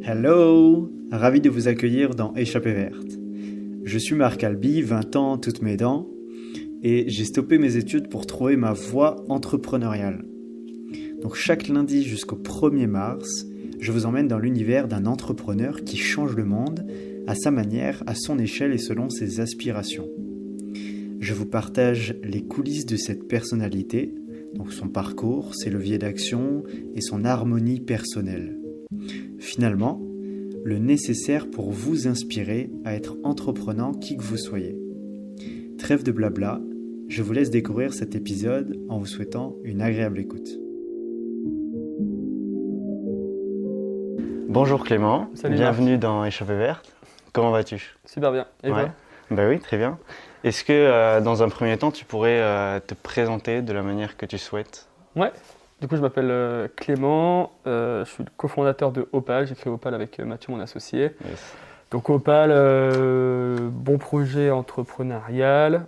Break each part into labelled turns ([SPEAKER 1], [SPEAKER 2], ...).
[SPEAKER 1] Hello! Ravi de vous accueillir dans Échappée verte. Je suis Marc Albi, 20 ans, toutes mes dents, et j'ai stoppé mes études pour trouver ma voie entrepreneuriale. Donc chaque lundi jusqu'au 1er mars, je vous emmène dans l'univers d'un entrepreneur qui change le monde à sa manière, à son échelle et selon ses aspirations. Je vous partage les coulisses de cette personnalité, donc son parcours, ses leviers d'action et son harmonie personnelle. Finalement, le nécessaire pour vous inspirer à être entreprenant qui que vous soyez. Trêve de blabla, je vous laisse découvrir cet épisode en vous souhaitant une agréable écoute. Bonjour Clément,
[SPEAKER 2] Salut
[SPEAKER 1] bienvenue dans Échappée verte. Comment vas-tu?
[SPEAKER 2] Super bien. Et toi?
[SPEAKER 1] Bah oui, très bien. Est-ce que dans un premier temps, tu pourrais te présenter de la manière que tu souhaites?
[SPEAKER 2] Ouais. Du coup, je m'appelle Clément, je suis le cofondateur de Opal. J'ai créé Opal avec Mathieu, mon associé.
[SPEAKER 1] Yes.
[SPEAKER 2] Donc Opal, bon projet entrepreneurial,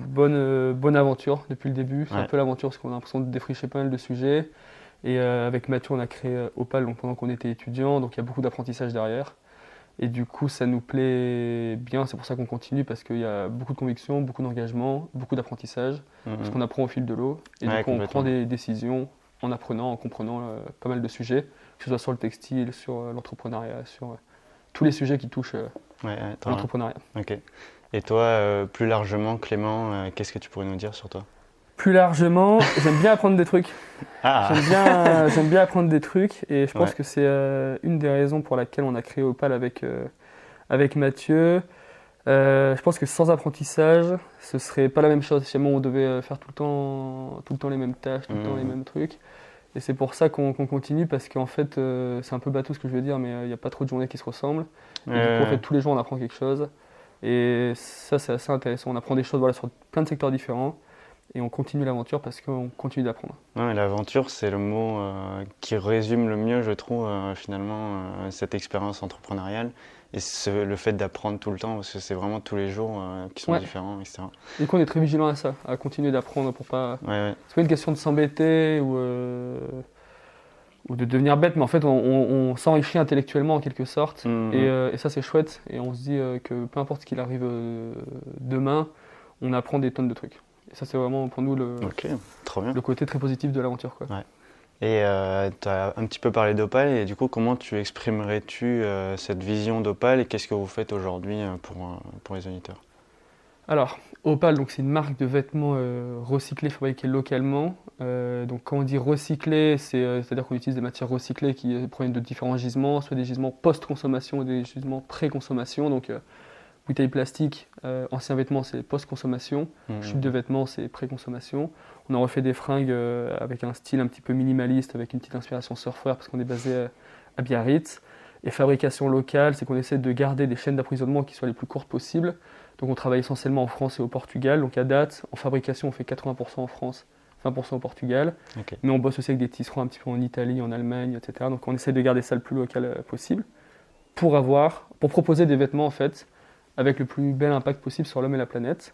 [SPEAKER 2] bonne aventure depuis le début. C'est un peu l'aventure parce qu'on a l'impression de défricher pas mal de sujets. Et avec Mathieu, on a créé Opal donc, pendant qu'on était étudiant, donc il y a beaucoup d'apprentissage derrière. Et du coup, ça nous plaît bien, c'est pour ça qu'on continue, parce qu'il y a beaucoup de conviction, beaucoup d'engagement, beaucoup d'apprentissage, parce qu'on apprend au fil de l'eau. Et du coup, on prend des décisions en apprenant, en comprenant pas mal de sujets, que ce soit sur le textile, sur l'entrepreneuriat, sur tous les sujets qui touchent l'entrepreneuriat.
[SPEAKER 1] Ok. Et toi, plus largement, Clément, qu'est-ce que tu pourrais nous dire sur toi?
[SPEAKER 2] Plus largement, j'aime bien apprendre des trucs. J'aime bien apprendre des trucs et je pense que c'est une des raisons pour laquelle on a créé Opal avec Mathieu. Je pense que sans apprentissage, ce serait pas la même chose. Si on devait faire tout le temps les mêmes tâches, tout le temps les mêmes trucs. Et c'est pour ça qu'on continue parce qu'en fait, c'est un peu bateau ce que je veux dire, mais il n'y a pas trop de journées qui se ressemblent. Et du coup, en fait, tous les jours, on apprend quelque chose. Et ça, c'est assez intéressant. On apprend des choses sur plein de secteurs différents. Et on continue l'aventure parce qu'on continue d'apprendre.
[SPEAKER 1] Ouais, l'aventure, c'est le mot qui résume le mieux, je trouve, finalement, cette expérience entrepreneuriale. Et le fait d'apprendre tout le temps, parce que c'est vraiment tous les jours qui sont différents, etc.
[SPEAKER 2] Et qu'on est très vigilant à ça, à continuer d'apprendre pour pas... C'est pas une question de s'embêter ou de devenir bête, mais en fait, on s'enrichit intellectuellement en quelque sorte. Et ça, c'est chouette. Et on se dit que peu importe ce qu'il arrive demain, on apprend des tonnes de trucs. Et ça, c'est vraiment pour nous le côté très positif de l'aventure, quoi.
[SPEAKER 1] Ouais. Et tu as un petit peu parlé d'Opal, et du coup, comment tu exprimerais-tu cette vision d'Opal et qu'est-ce que vous faites aujourd'hui pour les auditeurs?
[SPEAKER 2] Alors, Opal, donc, c'est une marque de vêtements recyclés, fabriqués localement. Donc, quand on dit recyclés, c'est-à-dire qu'on utilise des matières recyclées qui proviennent de différents gisements, soit des gisements post-consommation ou des gisements pré-consommation. Donc, bouteille plastique, anciens vêtements, c'est post-consommation. Chute de vêtements, c'est pré-consommation. On a refait des fringues avec un style un petit peu minimaliste, avec une petite inspiration surfwear, parce qu'on est basé à Biarritz. Et fabrication locale, c'est qu'on essaie de garder des chaînes d'approvisionnement qui soient les plus courtes possibles. Donc on travaille essentiellement en France et au Portugal. Donc à date, en fabrication, on fait 80% en France, 20% au Portugal. Okay. Mais on bosse aussi avec des tisserands un petit peu en Italie, en Allemagne, etc. Donc on essaie de garder ça le plus local possible pour proposer des vêtements en fait, avec le plus bel impact possible sur l'homme et la planète.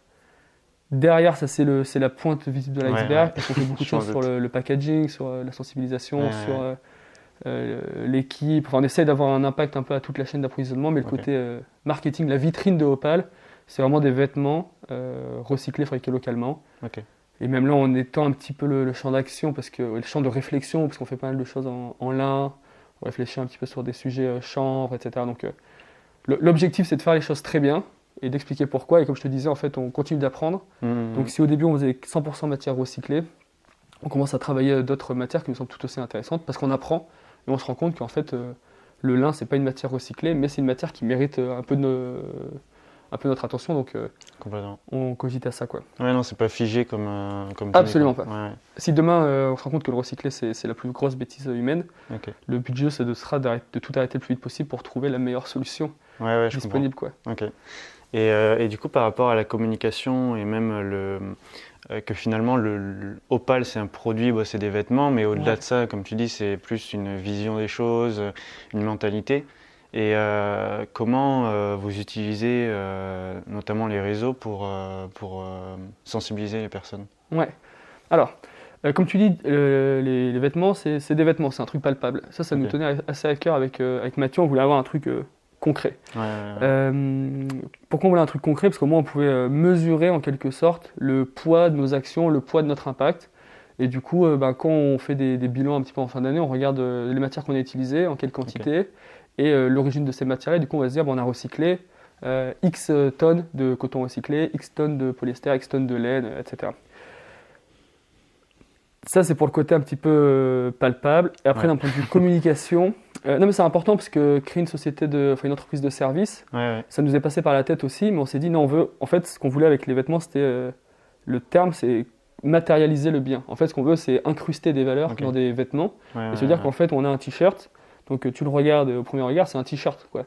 [SPEAKER 2] Derrière, ça c'est la pointe visible de l'iceberg, parce qu'on fait beaucoup de choses sur le packaging, sur la sensibilisation, sur l'équipe. Enfin, on essaie d'avoir un impact un peu à toute la chaîne d'approvisionnement, mais le côté marketing, la vitrine de Opal, c'est vraiment des vêtements recyclés, fabriqués localement. Et même là, on étend un petit peu le champ d'action, le champ de réflexion, parce qu'on fait pas mal de choses en lin, on réfléchit un petit peu sur des sujets chanvre, etc. Donc, l'objectif, c'est de faire les choses très bien et d'expliquer pourquoi. Et comme je te disais, en fait, on continue d'apprendre. Donc, si au début, on faisait 100% matière recyclée, on commence à travailler d'autres matières qui nous semblent tout aussi intéressantes parce qu'on apprend et on se rend compte qu'en fait, le lin, c'est pas une matière recyclée, mais c'est une matière qui mérite un peu notre attention. Donc, on cogite à ça, quoi.
[SPEAKER 1] Ouais, non, c'est pas figé comme
[SPEAKER 2] absolument pas. Si demain, on se rend compte que le recyclé, c'est la plus grosse bêtise humaine, le but du jeu, c'est de tout arrêter le plus vite possible pour trouver la meilleure solution disponible, quoi.
[SPEAKER 1] Et du coup, par rapport à la communication et même que finalement, Opal, c'est un produit, c'est des vêtements, mais au-delà de ça, comme tu dis, c'est plus une vision des choses, une mentalité. Et comment vous utilisez notamment les réseaux pour sensibiliser les personnes?
[SPEAKER 2] Alors, comme tu dis, les vêtements, c'est des vêtements, c'est un truc palpable. Ça nous
[SPEAKER 3] Ok.
[SPEAKER 2] tenait assez à cœur avec Mathieu, on voulait avoir un truc concret.
[SPEAKER 3] Ouais, ouais, ouais.
[SPEAKER 2] Pourquoi on voulait un truc concret? Parce qu'au moins on pouvait mesurer en quelque sorte le poids de nos actions, le poids de notre impact. Et du coup, quand on fait des bilans un petit peu en fin d'année, on regarde les matières qu'on a utilisées, en quelle quantité, et l'origine de ces matières. Et du coup, on va se dire, on a recyclé X tonnes de coton recyclé, X tonnes de polyester, X tonnes de laine, etc. Ça, c'est pour le côté un petit peu palpable. Et après,
[SPEAKER 3] Ouais.
[SPEAKER 2] d'un point de vue communication, non mais c'est important parce que créer une entreprise de service,
[SPEAKER 3] Ouais, ouais.
[SPEAKER 2] ça nous est passé par la tête aussi, mais on s'est dit non, on veut. En fait, ce qu'on voulait avec les vêtements, c'était le terme, c'est matérialiser le bien. En fait, ce qu'on veut, c'est incruster des valeurs
[SPEAKER 3] Ok.
[SPEAKER 2] dans des vêtements
[SPEAKER 3] Ouais,
[SPEAKER 2] et se dire qu'en fait, on a un t-shirt. Donc, tu le regardes au premier regard, c'est un t-shirt, quoi.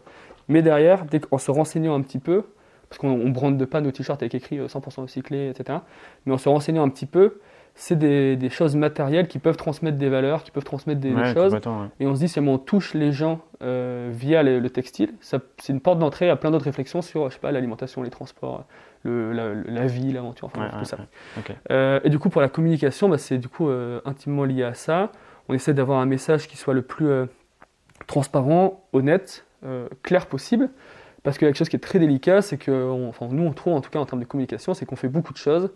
[SPEAKER 2] Mais derrière, en se renseignant un petit peu, parce qu'on ne brande pas nos t-shirts avec écrit 100% recyclé, etc. Mais en se renseignant un petit peu, c'est des choses matérielles qui peuvent transmettre des valeurs, qui peuvent transmettre des
[SPEAKER 3] ouais,
[SPEAKER 2] choses.
[SPEAKER 3] complètement, ouais.
[SPEAKER 2] Et on se dit, si on touche les gens via le textile, c'est une porte d'entrée à plein d'autres réflexions sur, je sais pas, l'alimentation, les transports, la vie, l'aventure, enfin
[SPEAKER 3] Ouais,
[SPEAKER 2] tout
[SPEAKER 3] ouais,
[SPEAKER 2] ça.
[SPEAKER 3] ouais. Ok.
[SPEAKER 2] Et du coup, pour la communication, c'est du coup intimement lié à ça. On essaie d'avoir un message qui soit le plus transparent, honnête, clair possible. Parce que quelque chose qui est très délicat, c'est que, nous, on trouve, en tout cas en termes de communication, c'est qu'on fait beaucoup de choses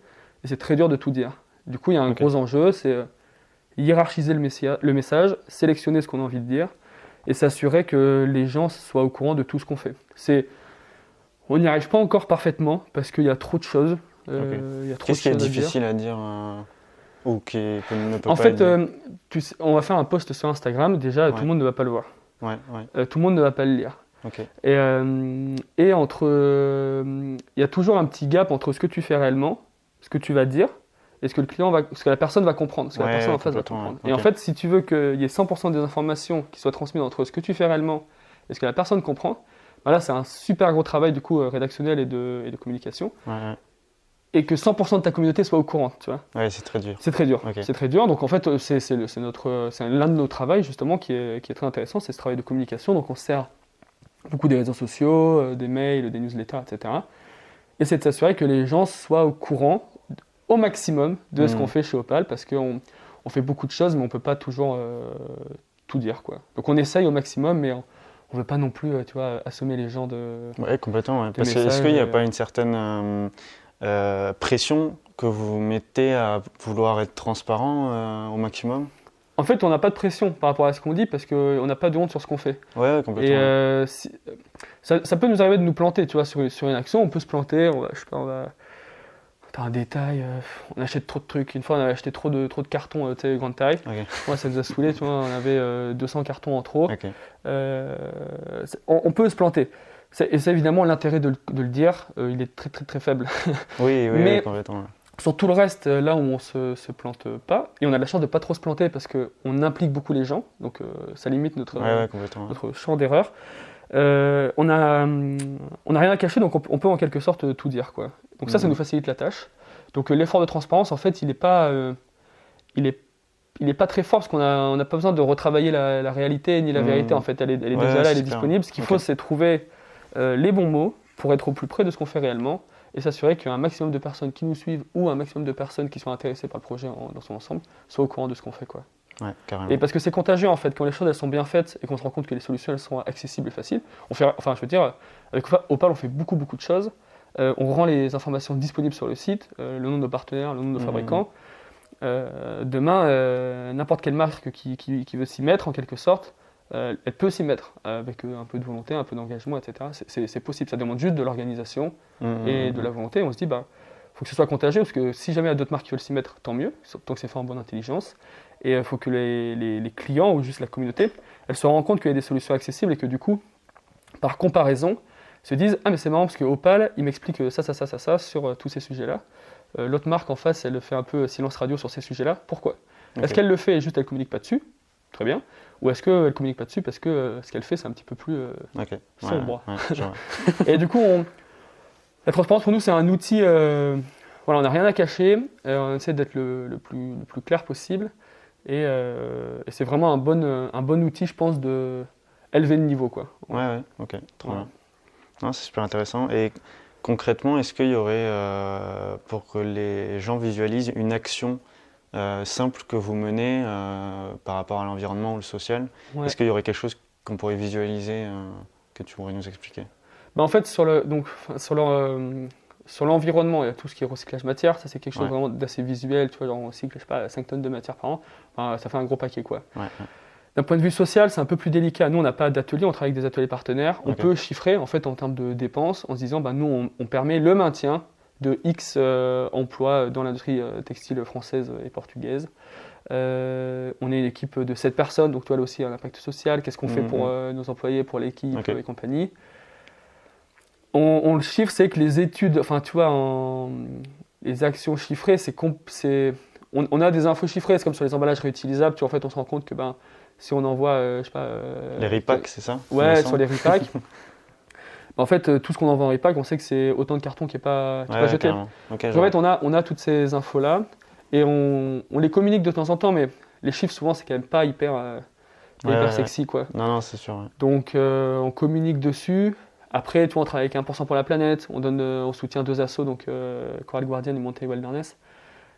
[SPEAKER 2] et c'est très dur de tout dire. Du coup, il y a un
[SPEAKER 3] Ok.
[SPEAKER 2] gros enjeu, c'est hiérarchiser le message, sélectionner ce qu'on a envie de dire et s'assurer que les gens soient au courant de tout ce qu'on fait. On n'y arrive pas encore parfaitement parce qu'il y a trop de choses. Il y a trop de
[SPEAKER 3] Qu'est-ce qui est
[SPEAKER 2] choses à dire.
[SPEAKER 3] difficile à dire ou qu'on ne peut
[SPEAKER 2] En
[SPEAKER 3] pas
[SPEAKER 2] fait,
[SPEAKER 3] dire?
[SPEAKER 2] on va faire un post sur Instagram. Déjà, tout
[SPEAKER 3] Ouais.
[SPEAKER 2] le monde ne va pas le voir.
[SPEAKER 3] Ouais, ouais.
[SPEAKER 2] Tout le monde ne va pas le lire.
[SPEAKER 3] Ok.
[SPEAKER 2] Et il y a toujours un petit gap entre ce que tu fais réellement, ce que tu vas dire, et ce que la personne va comprendre, ce que la
[SPEAKER 3] Ouais,
[SPEAKER 2] personne
[SPEAKER 3] ouais,
[SPEAKER 2] en face va
[SPEAKER 3] complètement,
[SPEAKER 2] comprendre.
[SPEAKER 3] ouais.
[SPEAKER 2] Et en
[SPEAKER 3] Ok.
[SPEAKER 2] fait, si tu veux qu'il y ait 100% des informations qui soient transmises entre ce que tu fais réellement et ce que la personne comprend, là, c'est un super gros travail du coup rédactionnel et de communication,
[SPEAKER 3] Ouais, ouais.
[SPEAKER 2] et que 100% de ta communauté soit au courant, tu vois.
[SPEAKER 3] Ouais, c'est très dur.
[SPEAKER 2] C'est très dur.
[SPEAKER 3] Ok.
[SPEAKER 2] C'est très dur. Donc en fait, c'est l'un de nos travaux justement qui est très intéressant, c'est ce travail de communication. Donc on sert beaucoup des réseaux sociaux, des mails, des newsletters, etc. Et c'est de s'assurer que les gens soient au courant au maximum de ce qu'on fait chez Opal, parce qu'on fait beaucoup de choses, mais on ne peut pas toujours tout dire, quoi. Donc on essaye au maximum, mais on ne veut pas non plus, tu vois, assommer les gens de...
[SPEAKER 3] Ouais, complètement. Ouais.
[SPEAKER 2] Des
[SPEAKER 3] Parce que est-ce
[SPEAKER 2] messages,
[SPEAKER 3] qu'il n'y a pas une certaine pression que vous mettez à vouloir être transparent au maximum?
[SPEAKER 2] En fait, on n'a pas de pression par rapport à ce qu'on dit, parce qu'on n'a pas de honte sur ce qu'on fait.
[SPEAKER 3] Ouais,
[SPEAKER 2] Et
[SPEAKER 3] complètement.
[SPEAKER 2] ça peut nous arriver de nous planter, tu vois, sur une action, on peut se planter, je sais pas, on va... T'as un détail, on achète trop de trucs. Une fois, on avait acheté trop de cartons, tu sais, grande taille.
[SPEAKER 3] Ok.
[SPEAKER 2] Moi, ça nous a saoulé, tu vois, on avait 200 cartons en trop.
[SPEAKER 3] Ok.
[SPEAKER 2] On peut se planter. Et c'est évidemment l'intérêt de le dire, il est très très très faible.
[SPEAKER 3] Oui, oui,
[SPEAKER 2] Mais-
[SPEAKER 3] oui, complètement.
[SPEAKER 2] Sur tout le reste, là où on se plante pas, et on a de la chance de pas trop se planter parce qu'on implique beaucoup les gens, donc ça limite notre,
[SPEAKER 3] Ouais, ouais, complètement.
[SPEAKER 2] notre champ d'erreur. On a rien à cacher, donc on peut en quelque sorte tout dire, quoi. Donc ça
[SPEAKER 3] Mhm.
[SPEAKER 2] nous facilite la tâche. Donc l'effort de transparence, en fait, il est pas très fort parce on n'a pas besoin de retravailler la réalité ni la
[SPEAKER 3] Mhm.
[SPEAKER 2] vérité. En fait, elle est
[SPEAKER 3] Ouais,
[SPEAKER 2] déjà là, elle est
[SPEAKER 3] c'est clair.
[SPEAKER 2] disponible. Ce qu'il
[SPEAKER 3] Ok.
[SPEAKER 2] faut, c'est trouver les bons mots pour être au plus près de ce qu'on fait réellement et s'assurer qu'un maximum de personnes qui nous suivent ou un maximum de personnes qui sont intéressées par le projet dans son ensemble soient au courant de ce qu'on fait, quoi.
[SPEAKER 3] Ouais, carrément.
[SPEAKER 2] Et parce que c'est contagieux en fait, quand les choses elles sont bien faites et qu'on se rend compte que les solutions elles sont accessibles et faciles. Je veux dire, avec Opal on fait beaucoup de choses. On rend les informations disponibles sur le site, le nom de nos partenaires, le nom de nos
[SPEAKER 3] Mhm.
[SPEAKER 2] fabricants. Demain, n'importe quelle marque qui veut s'y mettre en quelque sorte, elle peut s'y mettre avec un peu de volonté, un peu d'engagement, etc. C'est possible, ça demande juste de l'organisation
[SPEAKER 3] Mhm,
[SPEAKER 2] et de la volonté. On se dit, faut que ce soit contagieux, parce que si jamais il y a d'autres marques qui veulent s'y mettre, tant mieux, tant que c'est fait en bonne intelligence. Et il faut que les clients ou juste la communauté, elle se rende compte qu'il y a des solutions accessibles et que du coup, par comparaison, se disent, ah mais c'est marrant parce que Opal, il m'explique ça sur tous ces sujets-là. L'autre marque en face, elle fait un peu silence radio sur ces sujets-là. Pourquoi ?
[SPEAKER 3] Ok.
[SPEAKER 2] Est-ce qu'elle le fait et juste elle communique pas dessus ? Très bien. Ou est-ce qu'elle communique pas dessus parce que ce qu'elle fait, c'est un petit peu plus
[SPEAKER 3] Ok. Ouais,
[SPEAKER 2] sombre.
[SPEAKER 3] ouais, je vois.
[SPEAKER 2] Et du coup, la transparence pour nous, c'est un outil. Voilà, on n'a rien à cacher. On essaie d'être le plus clair possible. Et c'est vraiment un bon outil, je pense, de élever le niveau, quoi.
[SPEAKER 3] Ouais, ouais, ok, trop
[SPEAKER 2] Voilà.
[SPEAKER 3] bien. Non, c'est super intéressant. Et concrètement, est-ce qu'il y aurait, pour que les gens visualisent une action simples que vous menez par rapport à l'environnement ou le social.
[SPEAKER 2] Ouais.
[SPEAKER 3] Est-ce qu'il y aurait quelque chose qu'on pourrait visualiser, que tu pourrais nous expliquer?
[SPEAKER 2] Bah, en fait, sur l'environnement, il y a tout ce qui est recyclage matière. Ça, c'est quelque chose
[SPEAKER 3] Ouais.
[SPEAKER 2] vraiment d'assez visuel. Tu vois, genre on recycle, je sais pas, 5 tonnes de matière par an. Enfin, ça fait un gros paquet, quoi.
[SPEAKER 3] Ouais.
[SPEAKER 2] D'un point de vue social, c'est un peu plus délicat. Nous, on n'a pas d'atelier, on travaille avec des ateliers partenaires. On
[SPEAKER 3] Ok.
[SPEAKER 2] peut chiffrer, en fait, en termes de dépenses, en se disant, bah, nous, on permet le maintien de X emplois dans l'industrie textile française et portugaise. On est une équipe de 7 personnes, donc tu vois là aussi un impact social. Qu'est-ce qu'on fait pour nos employés, pour l'équipe
[SPEAKER 3] Ok.
[SPEAKER 2] et compagnie. On le chiffre, c'est que les études, enfin tu vois, les actions chiffrées, on a des infos chiffrées, c'est comme sur les emballages réutilisables. Tu vois, en fait, on se rend compte que ben, si on envoie, je sais pas.
[SPEAKER 3] Les repacks, c'est ça? il me
[SPEAKER 2] Ouais,
[SPEAKER 3] semble.
[SPEAKER 2] sur les repacks. En fait, tout ce qu'on envoie en repack, on sait que c'est autant de carton qui n'est pas
[SPEAKER 3] Ouais,
[SPEAKER 2] jeté.
[SPEAKER 3] carrément. Ok,
[SPEAKER 2] Donc,
[SPEAKER 3] je
[SPEAKER 2] en
[SPEAKER 3] vois.
[SPEAKER 2] fait, on a toutes ces infos-là et on les communique de temps en temps, mais les chiffres, souvent, c'est quand même pas hyper,
[SPEAKER 3] Ouais.
[SPEAKER 2] sexy, quoi.
[SPEAKER 3] Non, c'est sûr. Ouais.
[SPEAKER 2] Donc, on communique dessus. Après, tu vois, on travaille avec 1% pour la planète. On soutient 2 assos, donc Coral Guardian et Monterey Wilderness.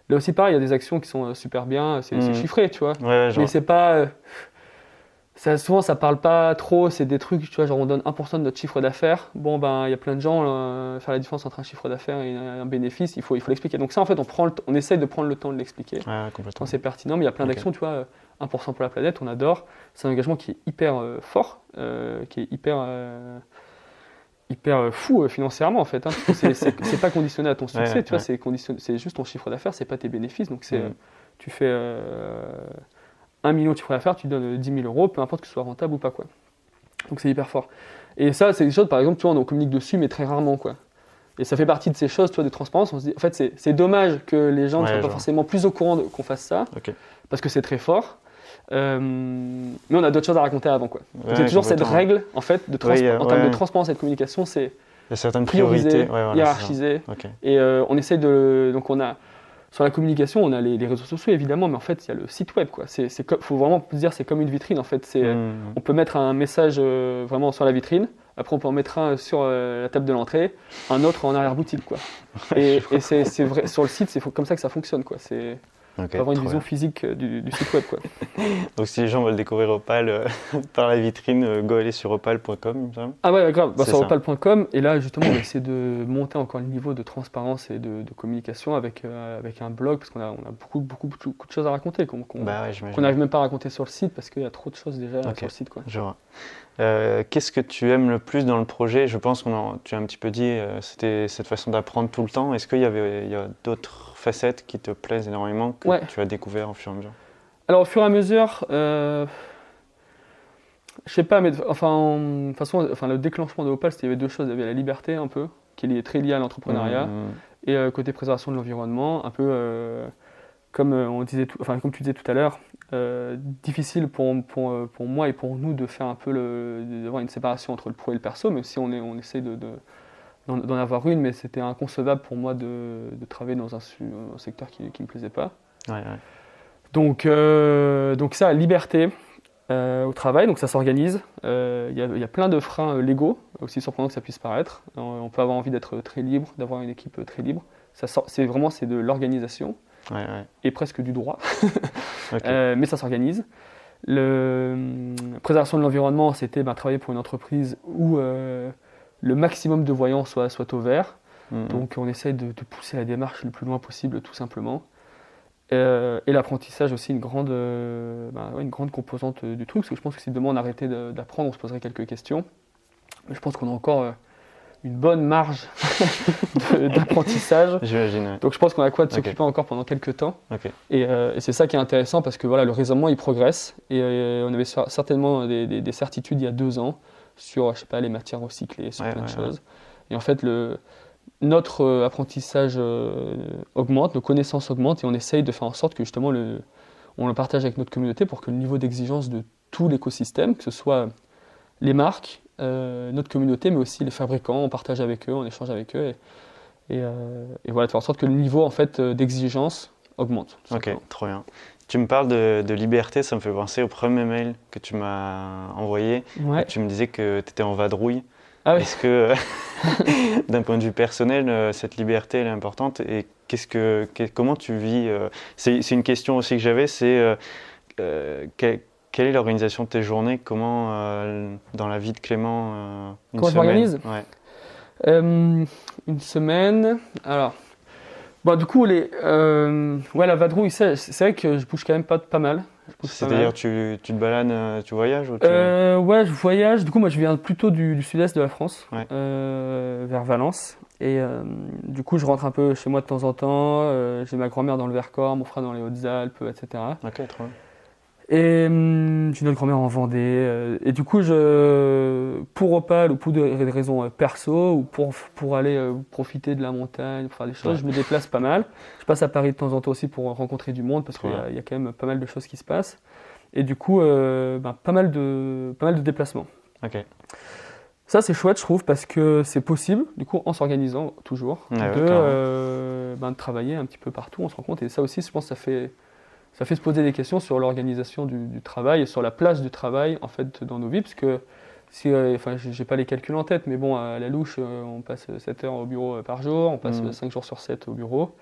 [SPEAKER 2] Là aussi, pareil, il y a des actions qui sont super bien. C'est chiffré, tu vois.
[SPEAKER 3] Ouais, je
[SPEAKER 2] Mais
[SPEAKER 3] vois.
[SPEAKER 2] c'est pas. Souvent, ça parle pas trop. C'est des trucs, tu vois, genre on donne 1% de notre chiffre d'affaires. Bon, ben, il y a plein de gens, faire la différence entre un chiffre d'affaires et un bénéfice, il faut l'expliquer. Donc, ça, en fait, on essaye de prendre le temps de l'expliquer
[SPEAKER 3] Ouais,
[SPEAKER 2] quand
[SPEAKER 3] complètement.
[SPEAKER 2] c'est pertinent. Mais il y a plein
[SPEAKER 3] Ok.
[SPEAKER 2] d'actions, tu vois. 1% pour la planète, on adore. C'est un engagement qui est hyper fort, qui est hyper fou financièrement en fait, hein, parce que c'est pas conditionné à ton succès,
[SPEAKER 3] Ouais,
[SPEAKER 2] tu vois,
[SPEAKER 3] ouais.
[SPEAKER 2] c'est juste ton chiffre d'affaires, c'est pas tes bénéfices. Donc
[SPEAKER 3] Mm.
[SPEAKER 2] tu fais 1 million de chiffre d'affaires, tu donnes 10 000 euros, peu importe que ce soit rentable ou pas, quoi. Donc c'est hyper fort. Et ça, c'est des choses, par exemple, tu vois, on communique dessus, mais très rarement, quoi. Et ça fait partie de ces choses, tu vois, de transparence. On se dit, en fait, c'est dommage que les gens ne
[SPEAKER 3] Ouais,
[SPEAKER 2] soient
[SPEAKER 3] je
[SPEAKER 2] pas
[SPEAKER 3] vois.
[SPEAKER 2] forcément plus au courant qu'on fasse ça,
[SPEAKER 3] Ok.
[SPEAKER 2] parce que c'est très fort. Mais on a d'autres choses à raconter avant, quoi. Donc, il y a
[SPEAKER 3] Ouais,
[SPEAKER 2] toujours cette
[SPEAKER 3] complètement.
[SPEAKER 2] règle, en fait, en termes
[SPEAKER 3] ouais.
[SPEAKER 2] de transparence et de communication, c'est
[SPEAKER 3] Il y a certaines
[SPEAKER 2] prioriser,
[SPEAKER 3] priorités. Ouais, voilà,
[SPEAKER 2] hiérarchiser.
[SPEAKER 3] c'est ça. Ok.
[SPEAKER 2] Et on essaye de. Donc, sur la communication, on a les réseaux sociaux, évidemment, mais en fait, il y a le site web, quoi. Faut vraiment se dire, c'est comme une vitrine, en fait.
[SPEAKER 3] Mm.
[SPEAKER 2] On peut mettre un message vraiment sur la vitrine. Après, on peut en mettre un sur la table de l'entrée, un autre en arrière-boutique, quoi. Et c'est vrai, sur le site, c'est comme ça que ça fonctionne, quoi. C'est
[SPEAKER 3] Ok,
[SPEAKER 2] avoir une
[SPEAKER 3] trop
[SPEAKER 2] vision
[SPEAKER 3] bien.
[SPEAKER 2] physique du site web, quoi.
[SPEAKER 3] Donc si les gens veulent découvrir Opal par la vitrine, go aller sur opal.com, il me semble.
[SPEAKER 2] Ah ouais, grave,
[SPEAKER 3] C'est
[SPEAKER 2] sur
[SPEAKER 3] ça.
[SPEAKER 2] opal.com. Et là, justement, on essaie de monter encore le niveau de transparence et de communication avec un blog, parce qu'on a beaucoup de choses à raconter, qu'on
[SPEAKER 3] Bah ouais, j'imagine.
[SPEAKER 2] n'arrive même pas à raconter sur le site, parce qu'il y a trop de choses déjà
[SPEAKER 3] Ok.
[SPEAKER 2] sur le site, quoi.
[SPEAKER 3] Je vois. Qu'est-ce que tu aimes le plus dans le projet? Je pense tu as un petit peu dit, c'était cette façon d'apprendre tout le temps. Est-ce qu'il y a d'autres facettes qui te plaisent énormément que
[SPEAKER 2] Ouais.
[SPEAKER 3] tu as découvert au fur et à mesure?
[SPEAKER 2] Alors, au fur et à mesure, je sais pas, mais enfin, de toute façon, le déclenchement de Opal, il y avait 2 choses. Il y avait la liberté, un peu, qui est très liée à l'entrepreneuriat, et côté préservation de l'environnement, un peu comme comme tu disais tout à l'heure, difficile pour moi et pour nous de faire un peu d'avoir une séparation entre le pro et le perso, même si on essaie d'en avoir une, mais c'était inconcevable pour moi de travailler dans un secteur qui me plaisait pas.
[SPEAKER 3] Ouais.
[SPEAKER 2] Donc ça, liberté au travail, donc ça s'organise. Il y a plein de freins légaux, aussi surprenant que ça puisse paraître. On peut avoir envie d'être très libre, d'avoir une équipe très libre. C'est de l'organisation
[SPEAKER 3] Ouais.
[SPEAKER 2] et presque du droit,
[SPEAKER 3] Ok.
[SPEAKER 2] mais ça s'organise. Préservation de l'environnement, c'était travailler pour une entreprise où le maximum de voyants soit au vert. Donc on essaye de pousser la démarche le plus loin possible, tout simplement. Et l'apprentissage aussi, une grande composante du truc, parce que je pense que si demain on arrêtait d'apprendre, on se poserait quelques questions. Mais je pense qu'on a encore une bonne marge d'apprentissage.
[SPEAKER 3] J'imagine, ouais.
[SPEAKER 2] Donc je pense qu'on a quoi de s'occuper encore pendant quelques temps.
[SPEAKER 3] Ok.
[SPEAKER 2] Et c'est ça qui est intéressant, parce que voilà, le raisonnement il progresse. Et on avait certainement des certitudes il y a 2 ans sur, je sais pas, les matières recyclées, sur plein de choses. Et en fait, notre apprentissage augmente, nos connaissances augmentent, et on essaye de faire en sorte que justement on le partage avec notre communauté pour que le niveau d'exigence de tout l'écosystème, que ce soit les marques, notre communauté, mais aussi les fabricants, on partage avec eux, on échange avec eux, et voilà, de faire en sorte que le niveau en fait d'exigence augmente.
[SPEAKER 3] Ok, trop bien. Tu me parles de liberté, ça me fait penser au premier mail que tu m'as envoyé.
[SPEAKER 2] Ouais.
[SPEAKER 3] Tu me disais que tu étais en vadrouille.
[SPEAKER 2] Ah oui.
[SPEAKER 3] Est-ce que, d'un point de vue personnel, cette liberté, elle est importante et comment tu vis c'est une question aussi que j'avais, c'est quelle est l'organisation de tes journées? Comment, dans la vie de Clément, une
[SPEAKER 2] Comment je
[SPEAKER 3] semaine?
[SPEAKER 2] m'organise?
[SPEAKER 3] Ouais.
[SPEAKER 2] Une semaine. Alors, bon, du coup, la vadrouille, c'est vrai que je bouge quand même pas mal. Je bouge pas mal.
[SPEAKER 3] C'est-à-dire, tu te balades, tu voyages ou
[SPEAKER 2] Ouais, je voyage. Du coup, moi, je viens plutôt du sud-est de la France,
[SPEAKER 3] Ouais.
[SPEAKER 2] vers Valence. Et du coup, je rentre un peu chez moi de temps en temps. J'ai ma grand-mère dans le Vercors, mon frère dans les Hautes-Alpes, etc.
[SPEAKER 3] Ok, trop bien.
[SPEAKER 2] Et j'ai notre grand-mère en Vendée. Et du coup, pour Opal ou pour des raisons perso ou pour aller profiter de la montagne, pour faire des choses,
[SPEAKER 3] Ouais.
[SPEAKER 2] je me déplace pas mal. Je passe à Paris de temps en temps aussi pour rencontrer du monde parce
[SPEAKER 3] Trop
[SPEAKER 2] qu'il
[SPEAKER 3] bien.
[SPEAKER 2] y a quand même pas mal de choses qui se passent. Et du coup, pas mal de déplacements.
[SPEAKER 3] Ok.
[SPEAKER 2] Ça, c'est chouette, je trouve, parce que c'est possible, du coup, en s'organisant toujours,
[SPEAKER 3] Ouais, clairement.
[SPEAKER 2] de travailler un petit peu partout, on se rend compte. Et ça aussi, je pense, ça fait se poser des questions sur l'organisation du travail et sur la place du travail, en fait, dans nos vies. Parce que, j'ai pas les calculs en tête, mais bon, à la louche, on passe 7 heures au bureau par jour, on passe 5 jours sur 7 au bureau.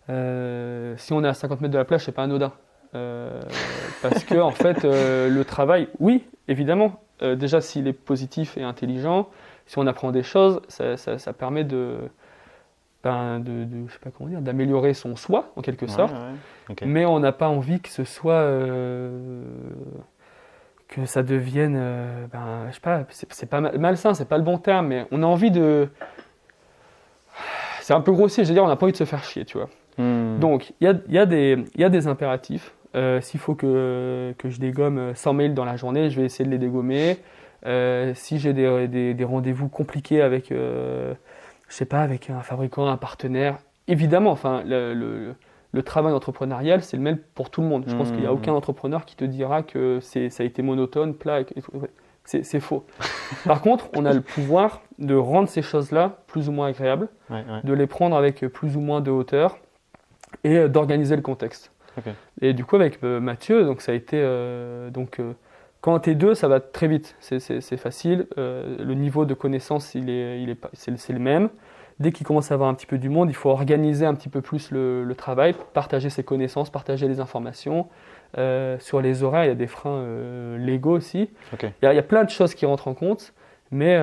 [SPEAKER 2] Si on est à 50 mètres de la plage, c'est pas anodin. Parce que, en fait, le travail, oui, évidemment, déjà s'il est positif et intelligent, si on apprend des choses, ça permet je sais pas comment dire, d'améliorer son soi en quelque sorte.
[SPEAKER 3] Ouais. Ok.
[SPEAKER 2] Mais on n'a pas envie que ce soit que ça devienne, je sais pas, c'est pas malsain, c'est pas le bon terme, mais on a envie de, c'est un peu grossier, je veux dire, on n'a pas envie de se faire chier, tu vois. Donc il y a des impératifs. S'il faut que je dégomme 100 mails dans la journée, je vais essayer de les dégommer. Si j'ai des rendez-vous compliqués avec, je sais pas, avec un fabricant, un partenaire, évidemment, enfin, le travail entrepreneurial, c'est le même pour tout le monde. Je pense qu'il n'y a aucun entrepreneur qui te dira que ça a été monotone, plat, et tout. C'est faux. Par contre, on a le pouvoir de rendre ces choses-là plus ou moins agréables, de les prendre avec plus ou moins de hauteur et d'organiser le contexte.
[SPEAKER 3] Okay.
[SPEAKER 2] Et du coup, avec Mathieu, donc ça a été quand t'es deux, ça va très vite, c'est facile. Le niveau de connaissance, c'est le même. Dès qu'il commence à avoir un petit peu du monde, il faut organiser un petit peu plus le travail, partager ses connaissances, partager les informations. Sur les horaires, il y a des freins légaux aussi.
[SPEAKER 3] Okay.
[SPEAKER 2] Il y a plein de choses qui rentrent en compte. Mais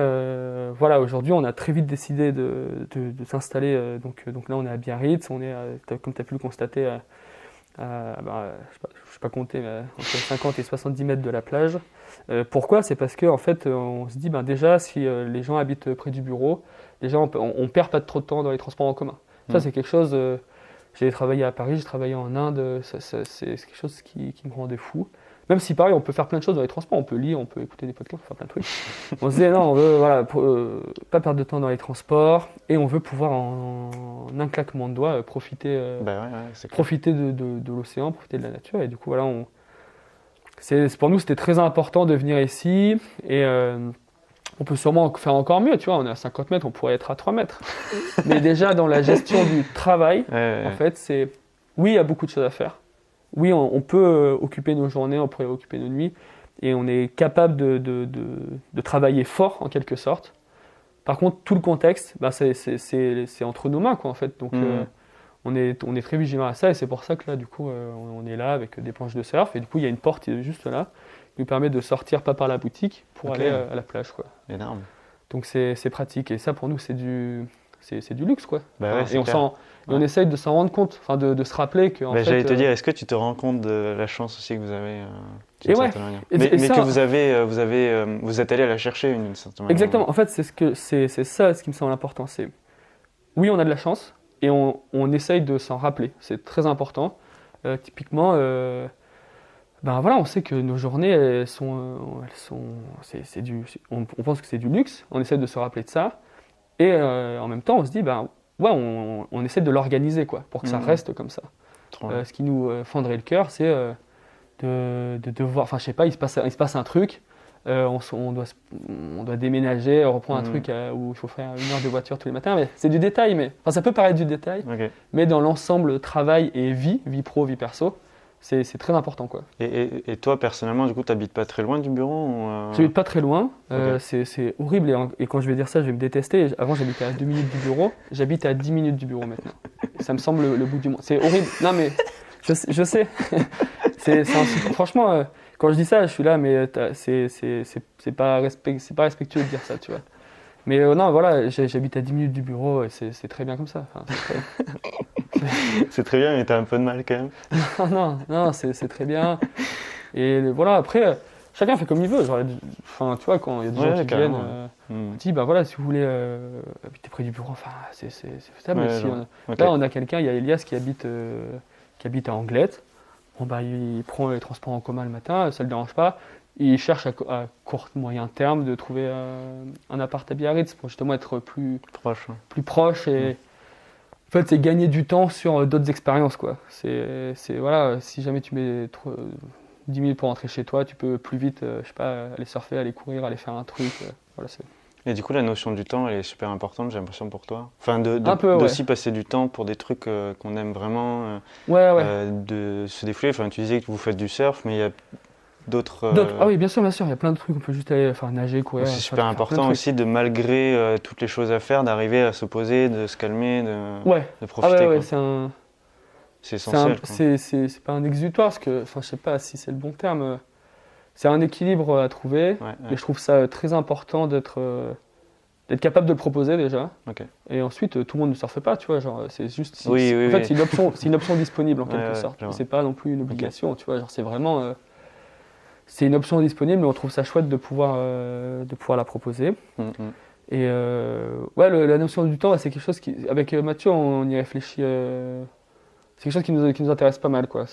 [SPEAKER 2] voilà, aujourd'hui, on a très vite décidé de s'installer. Donc là, on est à Biarritz. On est, comme tu as pu le constater, je ne sais pas compter, mais entre 50 et 70 mètres de la plage. Pourquoi? C'est parce qu'en fait, on se dit, déjà, si les gens habitent près du bureau, déjà, on perd pas trop de temps dans les transports en commun. Ça, c'est quelque chose... j'ai travaillé à Paris, j'ai travaillé en Inde, c'est quelque chose qui me rendait fou. Même si, pareil, on peut faire plein de choses dans les transports, on peut lire, on peut écouter des podcasts, on peut faire plein de trucs. On se disait, non, on veut pas perdre de temps dans les transports, et on veut pouvoir, en un claquement de doigts, profiter, profiter de l'océan, profiter de la nature. Et du coup, voilà, pour nous, c'était très important de venir ici, et on peut sûrement faire encore mieux, tu vois, on est à 50 mètres, on pourrait être à 3 mètres. Mais déjà, dans la gestion du travail, en fait, oui, il y a beaucoup de choses à faire. Oui, on peut occuper nos journées, on pourrait occuper nos nuits, et on est capable de travailler fort, en quelque sorte. Par contre, tout le contexte, c'est entre nos mains, quoi, en fait. Donc, on est très vigilant à ça, et c'est pour ça que là, du coup, on est là avec des planches de surf, et du coup, il y a une porte juste là, qui nous permet de sortir pas par la boutique pour aller à la plage, quoi.
[SPEAKER 3] Énorme.
[SPEAKER 2] Donc, c'est pratique, et ça, pour nous, c'est du luxe, quoi. Et on essaye de s'en rendre compte, de se rappeler que.
[SPEAKER 3] J'allais te dire, est-ce que tu te rends compte de la chance aussi que vous avez
[SPEAKER 2] d'une
[SPEAKER 3] certaine manière. Mais ça, que vous êtes allé la chercher d'une certaine manière.
[SPEAKER 2] Exactement. En fait, c'est ça ce qui me semble important. C'est oui, on a de la chance et on essaye de s'en rappeler. C'est très important. Typiquement, on sait que nos journées, on pense que c'est du luxe. On essaie de se rappeler de ça. Et en même temps, on se dit, on essaie de l'organiser, quoi, pour que ça reste comme ça. Ce qui nous fendrait le cœur, c'est de devoir, je sais pas, il se passe un truc, on doit déménager, reprendre un truc où il faut faire 1 heure de voiture tous les matins, mais c'est du détail, ça peut paraître du détail, mais dans l'ensemble travail et vie pro, vie perso, c'est très important, quoi.
[SPEAKER 3] Et toi, personnellement, du coup, tu n'habites pas très loin du bureau
[SPEAKER 2] J'habite pas très loin,
[SPEAKER 3] Ok.
[SPEAKER 2] c'est horrible et quand je vais dire ça, je vais me détester. Avant, j'habitais à 2 minutes du bureau, j'habite à 10 minutes du bureau maintenant. Ça me semble le bout du monde. C'est horrible. Non, mais je sais. Franchement, quand je dis ça, je suis là, mais c'est pas respectueux de dire ça, tu vois. Mais non, voilà, j'habite à 10 minutes du bureau et c'est très bien comme ça. Enfin,
[SPEAKER 3] C'est très bien, mais tu as un peu de mal quand même.
[SPEAKER 2] non, c'est très bien. Et voilà, après, chacun fait comme il veut. Genre, enfin, tu vois, quand il y a des gens qui viennent,
[SPEAKER 3] carrément.
[SPEAKER 2] on dit, bah voilà, si vous voulez habiter près du bureau, enfin, c'est faisable.
[SPEAKER 3] Ouais,
[SPEAKER 2] Si
[SPEAKER 3] genre, ok.
[SPEAKER 2] Là, on a quelqu'un, il y a Elias qui habite à Anglette. Bon, bah, il prend les transports en commun le matin, ça ne le dérange pas. Il cherche à court, moyen terme de trouver un appart à Biarritz pour justement être
[SPEAKER 3] Proche. Ouais.
[SPEAKER 2] plus proche et en fait c'est gagner du temps sur d'autres expériences quoi. Voilà, si jamais tu mets 10 minutes pour rentrer chez toi, tu peux plus vite je sais pas aller surfer, aller courir, aller faire un truc voilà,
[SPEAKER 3] Et du coup, la notion du temps, elle est super importante, j'ai l'impression, pour toi. Enfin,
[SPEAKER 2] un peu, ouais.
[SPEAKER 3] d'aussi passer du temps pour des trucs qu'on aime vraiment,
[SPEAKER 2] Ouais.
[SPEAKER 3] de se défouler. Enfin, tu disais que vous faites du surf, mais il y a d'autres...
[SPEAKER 2] Ah oui, bien sûr, il y a plein de trucs, on peut juste aller enfin, nager, courir.
[SPEAKER 3] c'est
[SPEAKER 2] faire
[SPEAKER 3] super
[SPEAKER 2] plein de
[SPEAKER 3] important
[SPEAKER 2] trucs.
[SPEAKER 3] aussi, de malgré toutes les choses à faire, d'arriver à se poser, de se calmer,
[SPEAKER 2] Ouais.
[SPEAKER 3] de profiter.
[SPEAKER 2] Ah ouais,
[SPEAKER 3] Quoi. C'est essentiel. Quoi.
[SPEAKER 2] c'est pas un exutoire, parce que, enfin, je sais pas si c'est le bon terme. C'est un équilibre à trouver,
[SPEAKER 3] Ouais.
[SPEAKER 2] mais je trouve ça très important d'être capable de le proposer déjà.
[SPEAKER 3] Ok.
[SPEAKER 2] Et ensuite, tout le monde ne surfe pas, tu vois. Genre, c'est juste.
[SPEAKER 3] Oui,
[SPEAKER 2] en fait,
[SPEAKER 3] oui.
[SPEAKER 2] c'est une option disponible en quelque sorte.
[SPEAKER 3] je vois.
[SPEAKER 2] C'est pas non plus une obligation, tu vois. Genre, c'est vraiment. C'est une option disponible, mais on trouve ça chouette de pouvoir la proposer. Et ouais, la notion du temps, c'est quelque chose qui. Avec Mathieu, on y réfléchit. C'est quelque chose qui nous intéresse pas mal, quoi.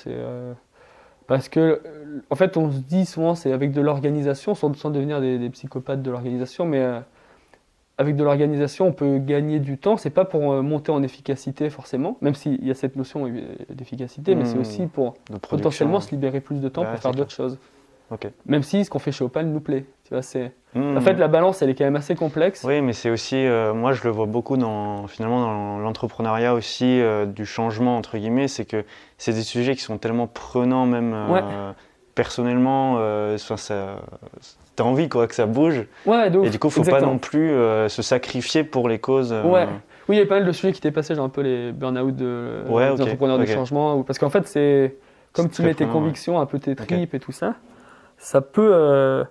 [SPEAKER 2] Parce que, en fait, on se dit souvent, c'est avec de l'organisation, sans devenir des psychopathes de l'organisation, mais avec de l'organisation, on peut gagner du temps. C'est pas pour monter en efficacité forcément, même s'il y a cette notion d'efficacité, mais c'est aussi pour potentiellement se libérer plus de temps pour faire d'autres choses.
[SPEAKER 3] Okay.
[SPEAKER 2] Même si ce qu'on fait chez Opal nous plaît. Tu vois, en fait, la balance, elle est quand même assez complexe.
[SPEAKER 3] Oui, mais c'est aussi, moi je le vois beaucoup finalement dans l'entrepreneuriat aussi, du changement entre guillemets, c'est que c'est des sujets qui sont tellement prenants même personnellement, t'as envie quoi, que ça bouge.
[SPEAKER 2] Ouais,
[SPEAKER 3] et du coup, il ne faut pas non plus se sacrifier pour les causes.
[SPEAKER 2] Ouais. Oui, il y a pas mal de sujets qui étaient passés, genre un peu les burn-out des entrepreneurs du changement. Parce qu'en fait, c'est comme tu mets tes convictions, un peu tes tripes et tout ça, ça peut...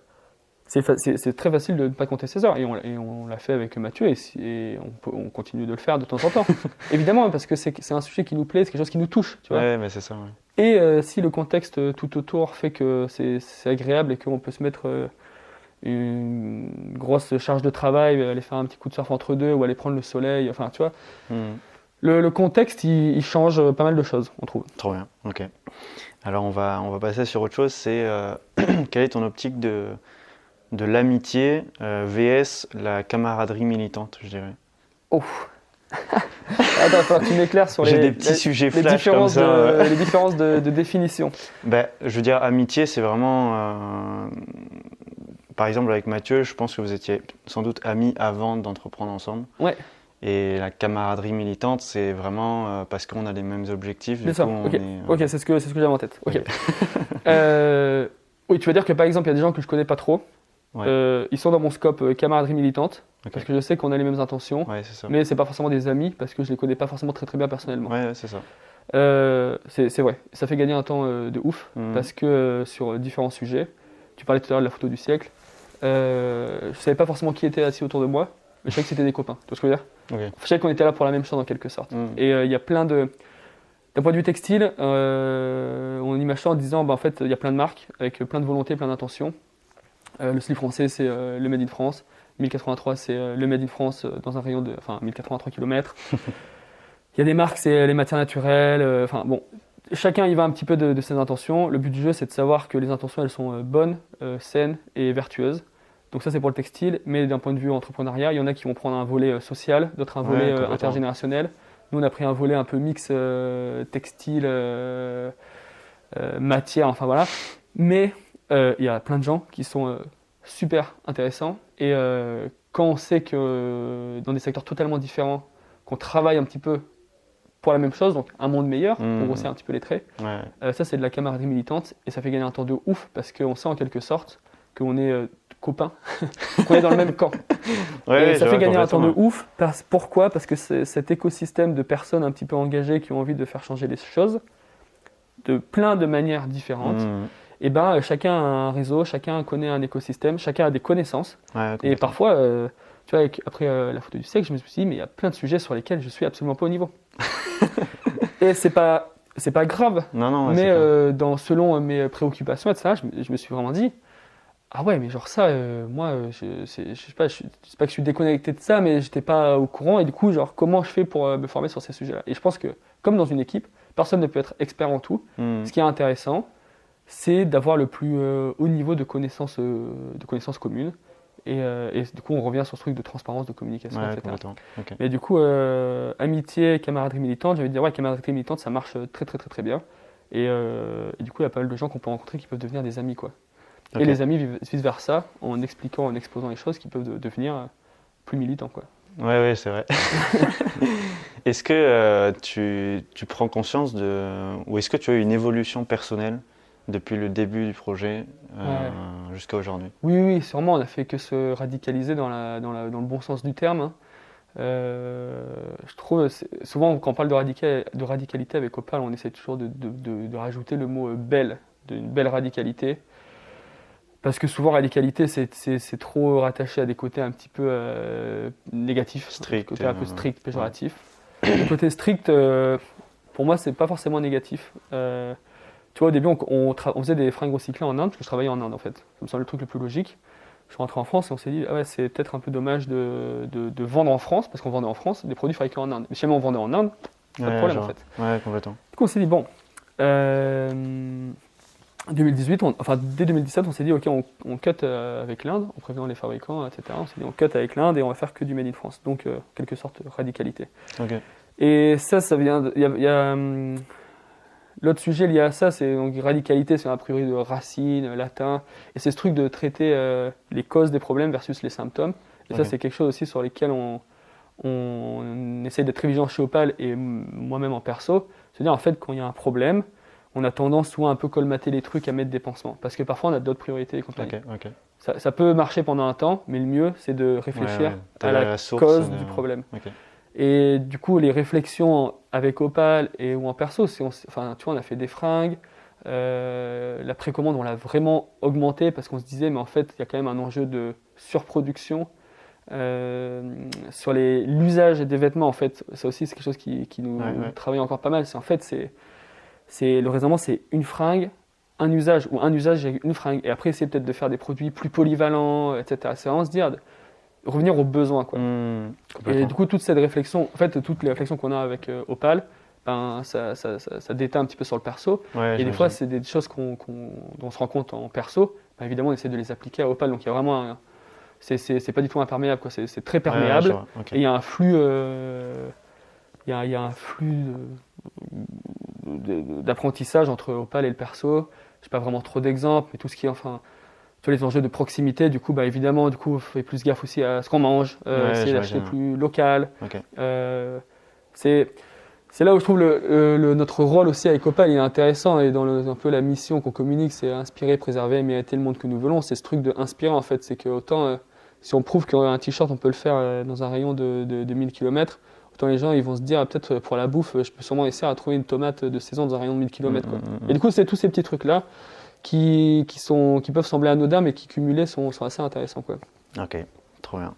[SPEAKER 2] c'est très facile de ne pas compter ses heures. Et on l'a fait avec Mathieu et on continue de le faire de temps en temps. Évidemment, parce que c'est un sujet qui nous plaît, c'est quelque chose qui nous touche. Tu vois.
[SPEAKER 3] Ouais, mais c'est ça. Ouais.
[SPEAKER 2] Et si le contexte tout autour fait que c'est agréable et qu'on peut se mettre une grosse charge de travail, aller faire un petit coup de surf entre deux ou aller prendre le soleil, enfin tu vois. Le contexte, il change pas mal de choses, on trouve.
[SPEAKER 3] Trop bien, ok. Alors on va passer sur autre chose, c'est quelle est ton optique de l'amitié vs la camaraderie militante, je dirais.
[SPEAKER 2] Oh. Attends, il va falloir que tu m'éclaires sur
[SPEAKER 3] des petits sujets flash comme ça.
[SPEAKER 2] Les différences de définition.
[SPEAKER 3] Ben, je veux dire, amitié, c'est vraiment... par exemple, avec Mathieu, je pense que vous étiez sans doute amis avant d'entreprendre ensemble.
[SPEAKER 2] Ouais.
[SPEAKER 3] Et la camaraderie militante, c'est vraiment parce qu'on a les mêmes objectifs.
[SPEAKER 2] C'est ça, ok, c'est ce que j'avais en tête. Okay. Oui, tu veux dire que par exemple, il y a des gens que je connais pas trop. Ouais. Ils sont dans mon scope camaraderie militante, parce que je sais qu'on a les mêmes intentions, mais c'est pas forcément des amis, parce que je les connais pas forcément très bien personnellement.
[SPEAKER 3] Ouais, c'est ça.
[SPEAKER 2] C'est vrai, ça fait gagner un temps de ouf, parce que sur différents sujets, tu parlais tout à l'heure de la photo du siècle, je savais pas forcément qui était assis autour de moi, mais je savais que c'était des copains, tu vois ce que je veux dire ? Je savais qu'on était là pour la même chose en quelque sorte. Et il y a plein de... D'un point de vue textile, on imagine ça en disant, en fait, il y a plein de marques, avec plein de volonté, plein d'intentions. Le slip français, c'est le Made in France. 1083, c'est le Made in France dans un rayon de 1083 km. Il y a des marques, c'est les matières naturelles. Chacun y va un petit peu de ses intentions. Le but du jeu, c'est de savoir que les intentions, elles sont bonnes, saines et vertueuses. Donc ça, c'est pour le textile. Mais d'un point de vue entrepreneuriat, il y en a qui vont prendre un volet social, d'autres un volet intergénérationnel. Nous, on a pris un volet un peu mix textile, matière, enfin voilà. Mais il y a plein de gens qui sont super intéressants. Et quand on sait que dans des secteurs totalement différents, qu'on travaille un petit peu pour la même chose, donc un monde meilleur, pour grossir un petit peu les traits.
[SPEAKER 3] Ouais.
[SPEAKER 2] Ça, c'est de la camaraderie militante et ça fait gagner un temps de ouf parce qu'on sait en quelque sorte qu'on est copains, qu'on est dans le même camp. Et ça fait gagner un temps de ouf. Pourquoi ? Parce que cet écosystème de personnes un petit peu engagées qui ont envie de faire changer les choses de plein de manières différentes. Et ben, chacun a un réseau, chacun connaît un écosystème, chacun a des connaissances.
[SPEAKER 3] Ouais,
[SPEAKER 2] et parfois, tu vois, après la photo du siècle, je me suis dit, mais il y a plein de sujets sur lesquels je suis absolument pas au niveau. Et c'est pas grave.
[SPEAKER 3] Non,
[SPEAKER 2] mais selon mes préoccupations, etc., je me suis vraiment dit, ah ouais, mais genre ça, moi, je sais pas, c'est pas que je suis déconnecté de ça, mais j'étais pas au courant. Et du coup, genre, comment je fais pour me former sur ces sujets-là ? Et je pense que, comme dans une équipe, personne ne peut être expert en tout. Ce qui est intéressant, c'est d'avoir le plus haut niveau de connaissances communes. Et du coup, on revient sur ce truc de transparence, de communication, etc.
[SPEAKER 3] Okay.
[SPEAKER 2] Mais du coup, amitié, camaraderie militante, j'avais dire, ouais, camaraderie militante, ça marche très, très, très, très bien. Et du coup, il y a pas mal de gens qu'on peut rencontrer qui peuvent devenir des amis, quoi. Okay. Et les amis, vice-versa, en expliquant, en exposant les choses, qui peuvent devenir plus militants, quoi.
[SPEAKER 3] Ouais, c'est vrai. Est-ce que tu prends conscience ou est-ce que tu as eu une évolution personnelle depuis le début du projet jusqu'à aujourd'hui ?
[SPEAKER 2] Oui, sûrement. On n'a fait que se radicaliser dans le bon sens du terme. Hein. Je trouve, souvent, quand on parle de radicalité avec Opal, on essaie toujours de rajouter le mot belle, d'une belle radicalité. Parce que souvent, radicalité, c'est trop rattaché à des côtés un petit peu négatifs,
[SPEAKER 3] strict,
[SPEAKER 2] côté un peu strict, péjoratif. Le côté strict, pour moi, c'est pas forcément négatif. Tu vois, au début, on faisait des fringues recyclées en Inde, parce que je travaillais en Inde, en fait. Ça me semble le truc le plus logique. Je suis rentré en France et on s'est dit, ah ouais, c'est peut-être un peu dommage de vendre en France, parce qu'on vendait en France des produits fabriqués en Inde. Mais si jamais on vendait en Inde, pas de problème, en fait.
[SPEAKER 3] Ouais, complètement.
[SPEAKER 2] Du coup, on s'est dit, bon... 2018, dès 2017, on s'est dit, ok, on cut avec l'Inde, en prévenant les fabricants, etc. On s'est dit, on cut avec l'Inde et on va faire que du Made in France. Donc, quelque sorte de radicalité.
[SPEAKER 3] Okay.
[SPEAKER 2] Et ça vient... l'autre sujet lié à ça, c'est donc radicalité, c'est un priori de racines, latin. Et c'est ce truc de traiter les causes des problèmes versus les symptômes. Et ça, c'est quelque chose aussi sur lesquels on essaye d'être très vigilant chez Opal et moi-même en perso. C'est-à-dire, en fait, quand il y a un problème, on a tendance souvent à un peu colmater les trucs, à mettre des pansements. Parce que parfois, on a d'autres priorités et compagnie.
[SPEAKER 3] Okay.
[SPEAKER 2] Ça peut marcher pendant un temps, mais le mieux, c'est de réfléchir à la cause du problème.
[SPEAKER 3] Okay.
[SPEAKER 2] Et du coup, les réflexions avec Opal ou en perso, tu vois, on a fait des fringues. La précommande, on l'a vraiment augmentée parce qu'on se disait, mais en fait, il y a quand même un enjeu de surproduction. Sur l'usage des vêtements, en fait, ça aussi, c'est quelque chose qui nous travaille encore pas mal. Le raisonnement, c'est une fringue, un usage, ou un usage avec une fringue. Et après, essayer peut-être de faire des produits plus polyvalents, etc. C'est vraiment se dire, revenir aux besoins, quoi. Et du coup, toutes les réflexions qu'on a avec Opal, ça déteint un petit peu sur le perso. Et des fois, c'est des choses dont on se rend compte en perso. Évidemment, on essaie de les appliquer à Opal. Donc, il y a vraiment c'est pas du tout imperméable, quoi. C'est très perméable. Okay. Et il y a un flux... Il y a un flux d'apprentissage entre Opal et le perso. Je n'ai pas vraiment trop d'exemples, mais tout ce qui est, tous les enjeux de proximité, du coup, évidemment, on fait plus gaffe aussi à ce qu'on mange, essayer d'acheter plus local.
[SPEAKER 3] Okay.
[SPEAKER 2] C'est là où je trouve notre rôle aussi avec Opal il est intéressant, et dans un peu la mission qu'on communique, c'est inspirer, préserver et mériter le monde que nous voulons. C'est ce truc de inspirer, en fait. C'est que autant, si on prouve qu'un t-shirt, on peut le faire dans un rayon de 1000 km, autant les gens ils vont se dire, peut-être pour la bouffe, je peux sûrement essayer à trouver une tomate de saison dans un rayon de 1000 km. Quoi. Et du coup, c'est tous ces petits trucs-là qui peuvent sembler anodins, mais qui cumulés sont assez intéressants, quoi.
[SPEAKER 3] Ok, trop bien.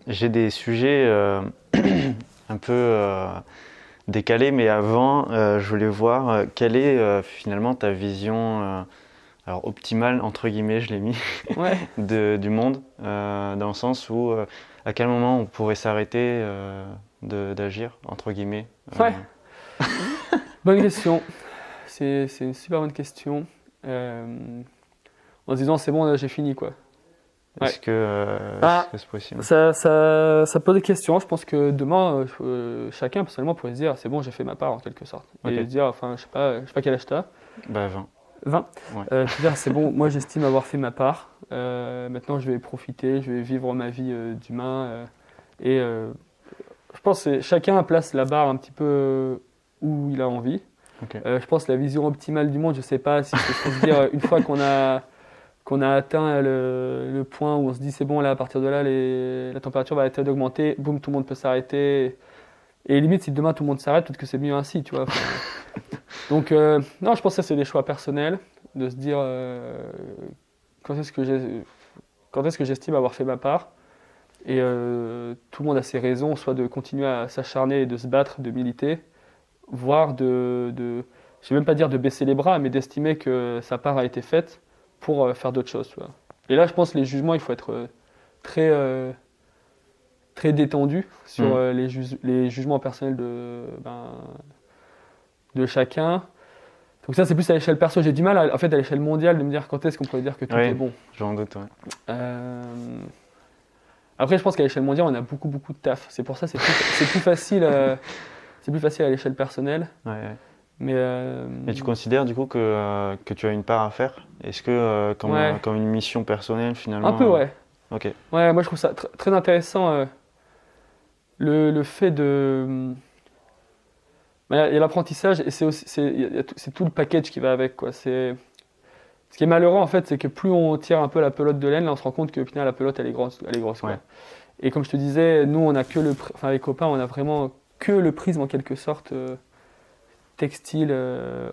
[SPEAKER 3] J'ai des sujets un peu décalés, mais avant, je voulais voir quelle est finalement ta vision alors optimale, entre guillemets, je l'ai mis, du monde, dans le sens où à quel moment on pourrait s'arrêter d'agir, entre guillemets.
[SPEAKER 2] Bonne question. C'est une super bonne question. En se disant, c'est bon, là, j'ai fini, quoi.
[SPEAKER 3] Est-ce que c'est possible ?
[SPEAKER 2] Ça pose des questions. Je pense que demain, chacun, personnellement, pourrait se dire, c'est bon, j'ai fait ma part, en quelque sorte. Et se dire, je sais pas quel âge t'as. 20.
[SPEAKER 3] Ouais.
[SPEAKER 2] C'est-à-dire, c'est bon, moi, j'estime avoir fait ma part. Maintenant, je vais profiter, je vais vivre ma vie d'humain. Et je pense que chacun place la barre un petit peu où il a envie.
[SPEAKER 3] Ok.
[SPEAKER 2] Je pense que la vision optimale du monde, je sais pas si c'est se dire une fois qu'on a atteint le point où on se dit c'est bon là à partir de là la température va arrêter d'augmenter, boum tout le monde peut s'arrêter. Et limite si demain tout le monde s'arrête, peut-être que c'est mieux ainsi, tu vois. Donc non, je pense que ça c'est des choix personnels de se dire quand est-ce que j'estime avoir fait ma part. Et tout le monde a ses raisons, soit de continuer à s'acharner et de se battre, de militer, voire je ne vais même pas dire de baisser les bras, mais d'estimer que sa part a été faite pour faire d'autres choses. Tu vois. Et là, je pense que les jugements, il faut être très, très détendu sur les jugements personnels de chacun. Donc ça, c'est plus à l'échelle perso. J'ai du mal, en fait, à l'échelle mondiale, de me dire quand est-ce qu'on pourrait dire que tout est bon.
[SPEAKER 3] J'en doute, ouais.
[SPEAKER 2] Après, je pense qu'à l'échelle mondiale, on a beaucoup, beaucoup de taf. C'est pour ça que c'est plus facile. C'est plus facile à l'échelle personnelle.
[SPEAKER 3] Ouais.
[SPEAKER 2] Mais
[SPEAKER 3] et tu considères du coup que tu as une part à faire? Est-ce que comme une mission personnelle finalement?
[SPEAKER 2] Un peu, ouais.
[SPEAKER 3] Ok.
[SPEAKER 2] Ouais, moi je trouve ça très intéressant le fait de. Il y a l'apprentissage et c'est tout le package qui va avec, quoi. Ce qui est malheureux en fait, c'est que plus on tire un peu la pelote de laine, là on se rend compte que putain, la pelote elle est grosse. Quoi.
[SPEAKER 3] Ouais.
[SPEAKER 2] Et comme je te disais, nous on a que les copains, on a vraiment que le prisme en quelque sorte. Textile,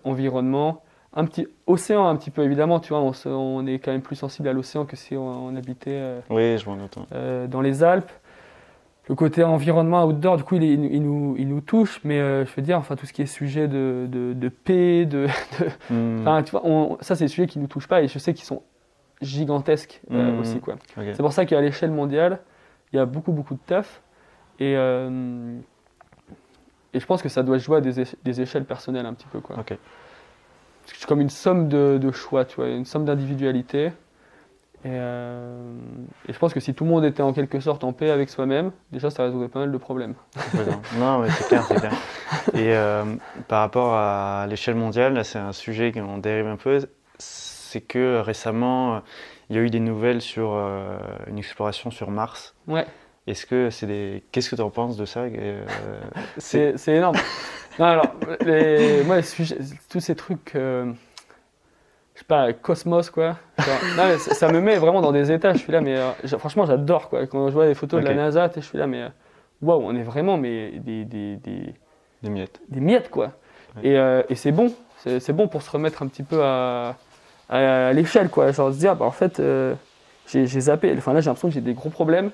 [SPEAKER 2] environnement, un petit océan un petit peu évidemment, tu vois, on est quand même plus sensible à l'océan que si on habitait
[SPEAKER 3] oui, je m'en doute.
[SPEAKER 2] dans les Alpes. Le côté environnement outdoor, du coup, il nous touche, mais je veux dire, enfin, tout ce qui est sujet de paix, enfin, tu vois, ça c'est des sujets qui nous touchent pas et je sais qu'ils sont gigantesques aussi, quoi.
[SPEAKER 3] Okay.
[SPEAKER 2] C'est pour ça qu'à l'échelle mondiale, il y a beaucoup, beaucoup de taf et je pense que ça doit se jouer à des échelles personnelles un petit peu, quoi.
[SPEAKER 3] Okay.
[SPEAKER 2] C'est comme une somme de choix, tu vois, une somme d'individualité. Et je pense que si tout le monde était en quelque sorte en paix avec soi-même, déjà ça résoudrait pas mal de problèmes.
[SPEAKER 3] Non, mais c'est clair, c'est clair. Et par rapport à l'échelle mondiale, là c'est un sujet qu'on dérive un peu, c'est que récemment, il y a eu des nouvelles sur une exploration sur Mars.
[SPEAKER 2] Ouais.
[SPEAKER 3] Qu'est-ce que tu en penses de ça?
[SPEAKER 2] C'est énorme. Non, alors, moi, tous ces trucs, je sais pas, Cosmos, quoi. Genre, non, mais ça me met vraiment dans des états. Je suis là, mais franchement, j'adore, quoi. Quand je vois des photos de la NASA, je suis là, mais waouh, on est vraiment des
[SPEAKER 3] miettes.
[SPEAKER 2] Des miettes, quoi. Ouais. Et c'est bon. C'est bon pour se remettre un petit peu à l'échelle, quoi. Genre se dire, bah, en fait. J'ai zappé, enfin là j'ai l'impression que j'ai des gros problèmes,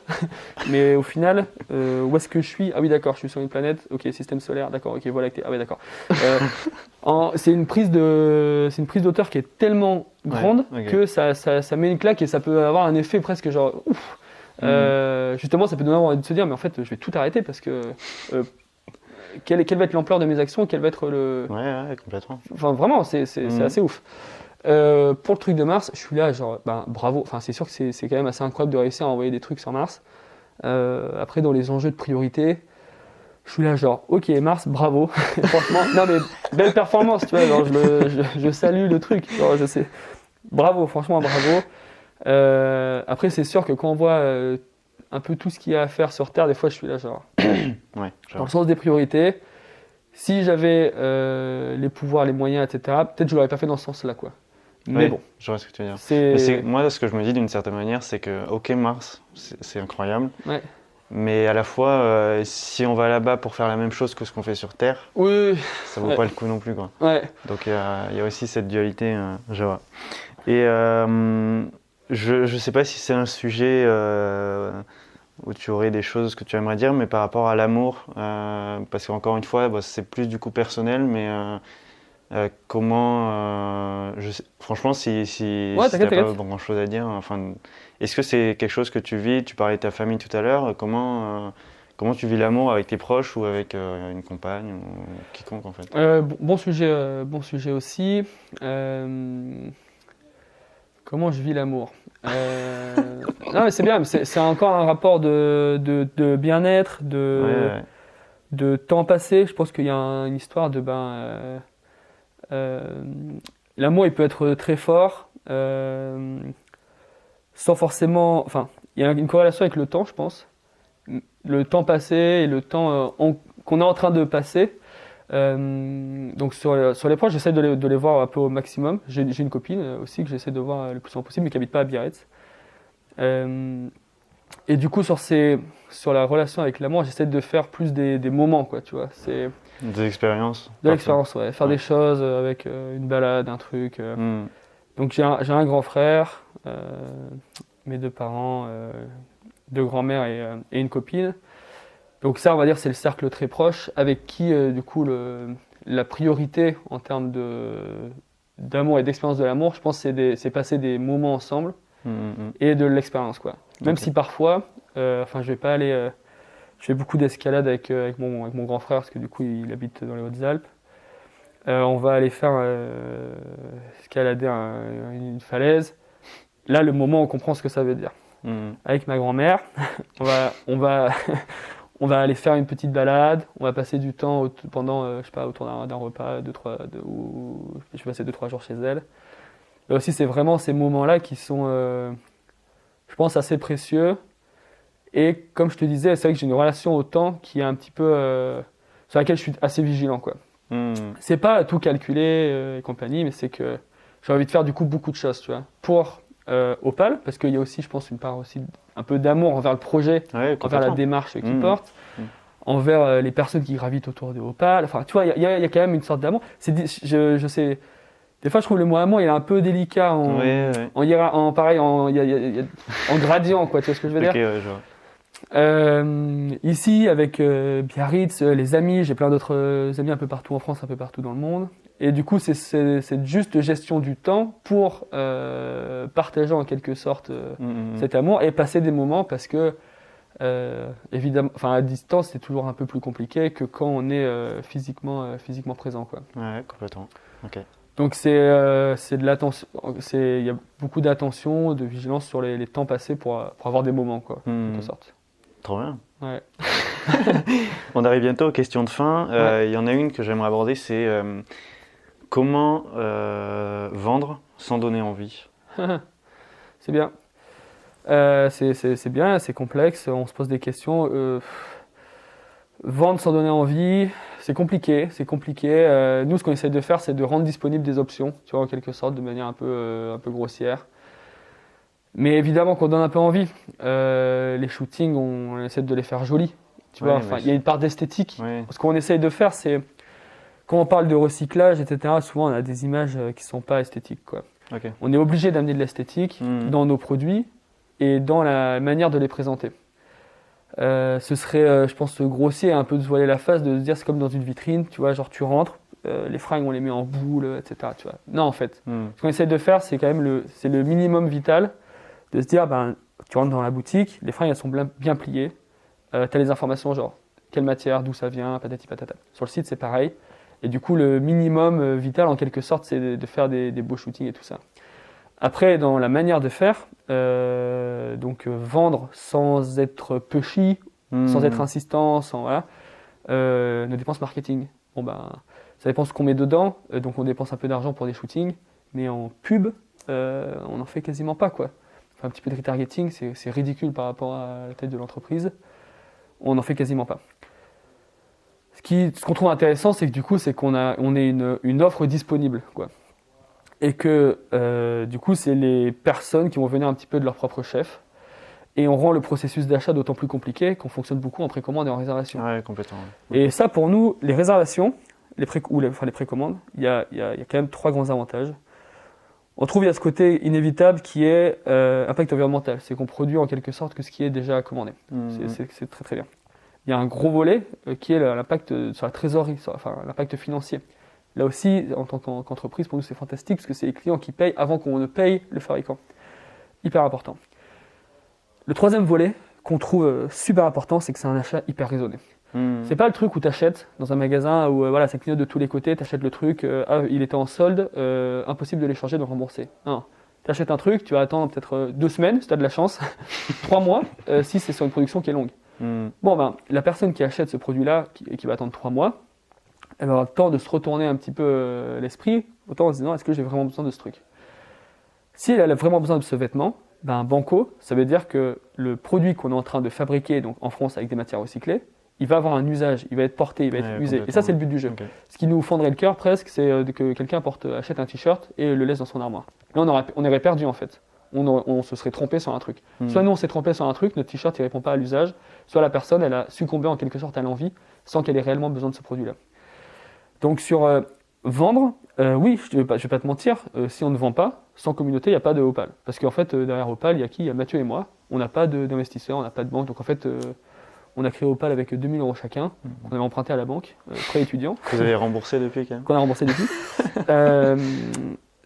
[SPEAKER 2] mais au final, où est-ce que je suis? Ah oui d'accord, je suis sur une planète, ok, système solaire, d'accord, ok, Voie lactée, ah oui d'accord. C'est une prise d'auteur qui est tellement grande que ça met une claque et ça peut avoir un effet presque genre ouf. Justement ça peut donner envie de se dire mais en fait je vais tout arrêter parce que quelle va être l'ampleur de mes actions, quel va être le...
[SPEAKER 3] Ouais, complètement.
[SPEAKER 2] Enfin vraiment, c'est assez ouf. Pour le truc de Mars, je suis là, genre, bravo. Enfin, c'est sûr que c'est quand même assez incroyable de réussir à envoyer des trucs sur Mars. Après, dans les enjeux de priorité, je suis là, genre, ok, Mars, bravo. Franchement, non mais belle performance, tu vois. Genre, je salue le truc. Genre, je sais, bravo, franchement, bravo. Après, c'est sûr que quand on voit un peu tout ce qu'il y a à faire sur Terre, des fois, je suis là, genre, dans le sens des priorités. Si j'avais les pouvoirs, les moyens, etc., peut-être je l'aurais pas fait dans ce sens-là, quoi. Mais bon.
[SPEAKER 3] Je vois ce que tu veux dire. Moi, ce que je me dis d'une certaine manière, c'est que, ok, Mars, c'est incroyable. Ouais. Mais à la fois, si on va là-bas pour faire la même chose que ce qu'on fait sur Terre, ça vaut pas le coup non plus, quoi. Ouais. Donc il y a aussi cette dualité, je vois. Et je sais pas si c'est un sujet où tu aurais des choses que tu aimerais dire, mais par rapport à l'amour, parce qu'encore une fois, c'est plus du coup personnel, mais comment, franchement, si t'as pas grand chose à dire, enfin, est-ce que c'est quelque chose que tu vis? Tu parlais de ta famille tout à l'heure, comment tu vis l'amour avec tes proches ou avec une compagne ou quiconque en fait?
[SPEAKER 2] Bon sujet aussi. Comment je vis l'amour? Non mais c'est bien, c'est encore un rapport de bien-être, de temps passé. Je pense qu'il y a une histoire de l'amour il peut être très fort sans forcément, enfin il y a une corrélation avec le temps je pense, le temps passé et le temps qu'on est en train de passer. Donc sur les proches, j'essaie de les voir un peu au maximum. J'ai une copine aussi que j'essaie de voir le plus souvent possible, mais qui habite pas à Biarritz. Et du coup, sur la relation avec l'amour, j'essaie de faire plus des moments, quoi, tu vois. C'est
[SPEAKER 3] Des expériences.
[SPEAKER 2] de l'expérience, ouais. Faire des choses avec une balade, un truc. Donc j'ai un grand frère, mes 2 parents, 2 grands-mères et une copine. Donc ça, on va dire, c'est le cercle très proche avec qui, du coup, la priorité en termes d'amour et d'expérience de l'amour, je pense, c'est passer des moments ensemble et de l'expérience, quoi. Même si parfois, je vais pas aller, je fais beaucoup d'escalade avec mon grand frère parce que du coup, il habite dans les Hautes-Alpes. On va aller faire escalader une falaise. Là, le moment où on comprend ce que ça veut dire. Avec ma grand-mère, on va on va aller faire une petite balade, on va passer du temps pendant, je sais pas, autour d'un repas, où je vais passer 2-3 jours chez elle. Là aussi, c'est vraiment ces moments-là qui sont, je pense, assez précieux. Et comme je te disais, c'est vrai que j'ai une relation au temps qui est un petit peu, sur laquelle je suis assez vigilant, quoi. C'est pas tout calculer et compagnie, mais c'est que j'ai envie de faire du coup beaucoup de choses, tu vois, pour Opal, parce qu'il y a aussi, je pense, une part aussi un peu d'amour envers le projet, envers la démarche qu'il porte, envers les personnes qui gravitent autour de Opal. Enfin, tu vois, il y a quand même une sorte d'amour. Je sais, des fois, je trouve le mot amour, il est un peu délicat en gradient, quoi. Tu vois ce que je veux dire?
[SPEAKER 3] Je vois.
[SPEAKER 2] Ici, avec Biarritz, les amis, j'ai plein d'autres amis un peu partout en France, un peu partout dans le monde. Et du coup, c'est cette juste gestion du temps pour partager en quelque sorte cet amour et passer des moments parce que, évidemment, à distance, c'est toujours un peu plus compliqué que quand on est physiquement présent, quoi.
[SPEAKER 3] Ouais, complètement. Ok.
[SPEAKER 2] Donc c'est de l'attention, il y a beaucoup d'attention, de vigilance sur les temps passés pour avoir des moments, quoi, en quelque sorte.
[SPEAKER 3] Trop bien.
[SPEAKER 2] Ouais.
[SPEAKER 3] On arrive bientôt aux questions de fin. Il y en a une que j'aimerais aborder, c'est comment vendre sans donner envie.
[SPEAKER 2] C'est bien. C'est bien, c'est complexe, on se pose des questions. Vendre sans donner envie, c'est compliqué. Nous, ce qu'on essaie de faire, c'est de rendre disponibles des options, tu vois, en quelque sorte, de manière un peu grossière. Mais évidemment qu'on donne un peu envie. Les shootings, on essaie de les faire jolis. Tu vois, il y a une part d'esthétique.
[SPEAKER 3] Ouais.
[SPEAKER 2] Ce qu'on essaye de faire, c'est quand on parle de recyclage, etc., souvent on a des images qui sont pas esthétiques, quoi.
[SPEAKER 3] Okay.
[SPEAKER 2] On est obligé d'amener de l'esthétique dans nos produits et dans la manière de les présenter. Ce serait, je pense, grossier, un peu de se voiler la face, de se dire c'est comme dans une vitrine, tu vois, genre tu rentres, les fringues on les met en boule, etc. Tu vois. Non, en fait, ce qu'on essaie de faire, c'est quand même le minimum vital, de se dire, tu rentres dans la boutique, les fringues elles sont bien pliées, tu as les informations genre quelle matière, d'où ça vient, patati patata. Sur le site c'est pareil, et du coup le minimum vital en quelque sorte c'est de faire des beaux shootings et tout ça. Après, dans la manière de faire, vendre sans être pushy, sans être insistant, nos dépenses marketing. Ça dépend ce qu'on met dedans, donc on dépense un peu d'argent pour des shootings, mais en pub, on n'en fait quasiment pas, quoi. Enfin, un petit peu de retargeting, c'est ridicule par rapport à la taille de l'entreprise. On n'en fait quasiment pas. Ce qu'on trouve intéressant, c'est que du coup, on ait une offre disponible, quoi. Et que du coup, c'est les personnes qui vont venir un petit peu de leur propre chef. Et on rend le processus d'achat d'autant plus compliqué qu'on fonctionne beaucoup en précommande et en réservation.
[SPEAKER 3] Ouais, complètement. Ouais.
[SPEAKER 2] Et ça, pour nous, les réservations, les précommandes, il y a quand même 3 grands avantages. On trouve il y a ce côté inévitable qui est impact environnemental. C'est qu'on produit en quelque sorte que ce qui est déjà commandé. C'est très très bien. Il y a un gros volet qui est l'impact sur la trésorerie, l'impact financier. Là aussi, en tant qu'entreprise, pour nous, c'est fantastique parce que c'est les clients qui payent avant qu'on ne paye le fabricant. Hyper important. Le 3e volet qu'on trouve super important, c'est que c'est un achat hyper raisonné. C'est pas le truc où tu achètes dans un magasin où ça clignote de tous les côtés, tu achètes le truc, il était en solde, impossible de l'échanger, de le rembourser. Non. Tu achètes un truc, tu vas attendre peut-être 2 semaines si tu as de la chance, 3 mois si c'est sur une production qui est longue. La personne qui achète ce produit-là, qui va attendre 3 mois, elle aura le temps de se retourner un petit peu l'esprit, autant en se disant est-ce que j'ai vraiment besoin de ce truc. Si elle a vraiment besoin de ce vêtement, Ben, banco, ça veut dire que le produit qu'on est en train de fabriquer donc en France avec des matières recyclées, il va avoir un usage, il va être porté, il va être usé. Et ça, c'est le but du jeu.
[SPEAKER 3] Okay.
[SPEAKER 2] Ce qui nous fendrait le cœur presque, c'est que quelqu'un achète un t-shirt et le laisse dans son armoire. Là, on aurait perdu en fait. On se serait trompé sur un truc. Soit nous, on s'est trompé sur un truc, notre t-shirt ne répond pas à l'usage, soit la personne, elle a succombé en quelque sorte à l'envie sans qu'elle ait réellement besoin de ce produit-là. Donc sur vendre, oui, je vais pas te mentir, si on ne vend pas, sans communauté, il n'y a pas de Opal. Parce qu'en fait, derrière Opal, il y a qui ? Il y a Mathieu et moi. On n'a pas d'investisseurs, on n'a pas de banque. Donc en fait, on a créé Opal avec 2 000 € chacun, qu'on avait emprunté à la banque, prêt étudiant.
[SPEAKER 3] Vous avez remboursé depuis quand même ?
[SPEAKER 2] Qu'on a remboursé depuis.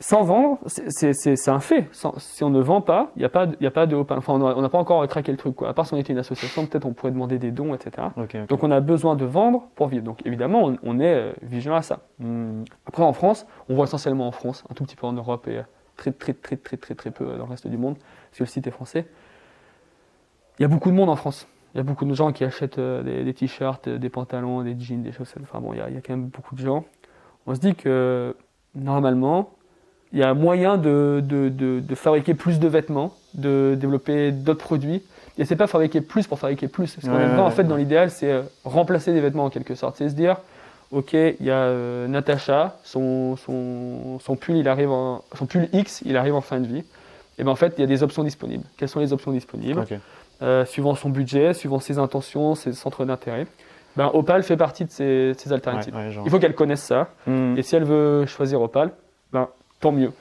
[SPEAKER 2] Sans vendre, c'est un fait. Si on ne vend pas, il n'y a pas de Opal. Enfin, on n'a pas encore craqué le truc, quoi. À part si on était une association, peut-être on pourrait demander des dons, etc.
[SPEAKER 3] Okay.
[SPEAKER 2] Donc on a besoin de vendre pour vivre. Donc évidemment, on est vigilant à ça. Après, en France, on voit essentiellement en France, un tout petit peu en Europe et très peu dans le reste du monde, parce que le site est français. Il y a beaucoup de monde en France. Il y a beaucoup de gens qui achètent des t-shirts, des pantalons, des jeans, des chaussettes. Enfin bon, il y a quand même beaucoup de gens. On se dit que normalement, il y a moyen de fabriquer plus de vêtements, de développer d'autres produits. Et c'est pas fabriquer plus pour fabriquer plus. Ce qu'on aimerait en fait dans l'idéal, c'est remplacer des vêtements en quelque sorte. C'est se dire, ok, il y a Natacha, son pull, son pull X, il arrive en fin de vie. Et bien en fait, il y a des options disponibles. Quelles sont les options disponibles ? Suivant son budget, suivant ses intentions, ses centres d'intérêt. Ben, Opal fait partie de ces alternatives. Il faut qu'elle connaisse ça. Et si elle veut choisir Opal, ben, tant mieux.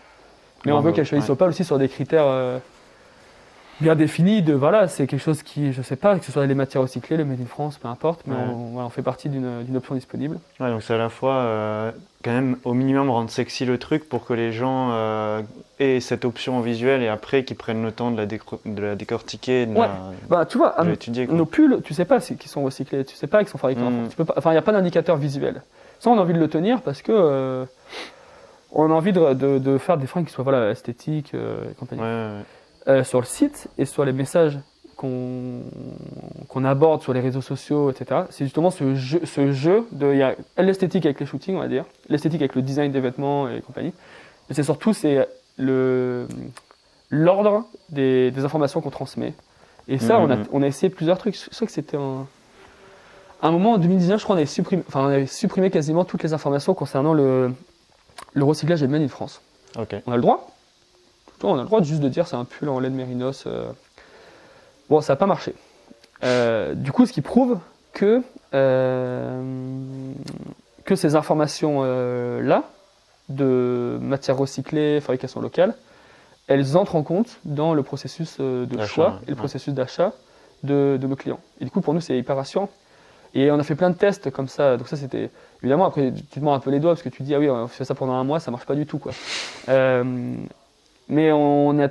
[SPEAKER 2] Mais on veut qu'elle choisisse Opal aussi sur des critères bien définis. Voilà, c'est quelque chose qui, je ne sais pas, que ce soit les matières recyclées, le Made in France, peu importe, mais on fait partie d'une option disponible.
[SPEAKER 3] Ouais, donc c'est à la fois quand même au minimum rendre sexy le truc pour que les gens aient cette option visuelle et après qu'ils prennent le temps de la décortiquer,
[SPEAKER 2] tu vois,
[SPEAKER 3] de l'étudier.
[SPEAKER 2] Nos pulls, tu sais pas qu'ils sont recyclés, tu sais pas qu'ils sont fabriqués en France. Il n'y a pas d'indicateur visuel. Ça, on a envie de le tenir parce que on a envie de faire des fringues qui soient esthétiques et compagnie. Sur le site et sur les messages qu'on aborde sur les réseaux sociaux, etc. C'est justement ce jeu il y a l'esthétique avec les shootings, on va dire, l'esthétique avec le design des vêtements et compagnie. Mais c'est surtout l'ordre des informations qu'on transmet. Et ça, on a essayé plusieurs trucs. Je sais que c'était un moment en 2019, je crois, on avait supprimé quasiment toutes les informations concernant le recyclage et le Made in France. On a le droit. On a le droit juste de dire c'est un pull en laine mérinos. Bon, ça n'a pas marché. Du coup, ce qui prouve que ces informations-là, de matières recyclées, fabrication locale, elles entrent en compte dans le processus de choix et le processus d'achat de nos clients. Et du coup, pour nous, c'est hyper rassurant. Et on a fait plein de tests comme ça. Donc ça, c'était... Évidemment, après, tu te mords un peu les doigts parce que tu te dis, ah oui, on fait ça pendant un mois, ça ne marche pas du tout, quoi. Mais on a,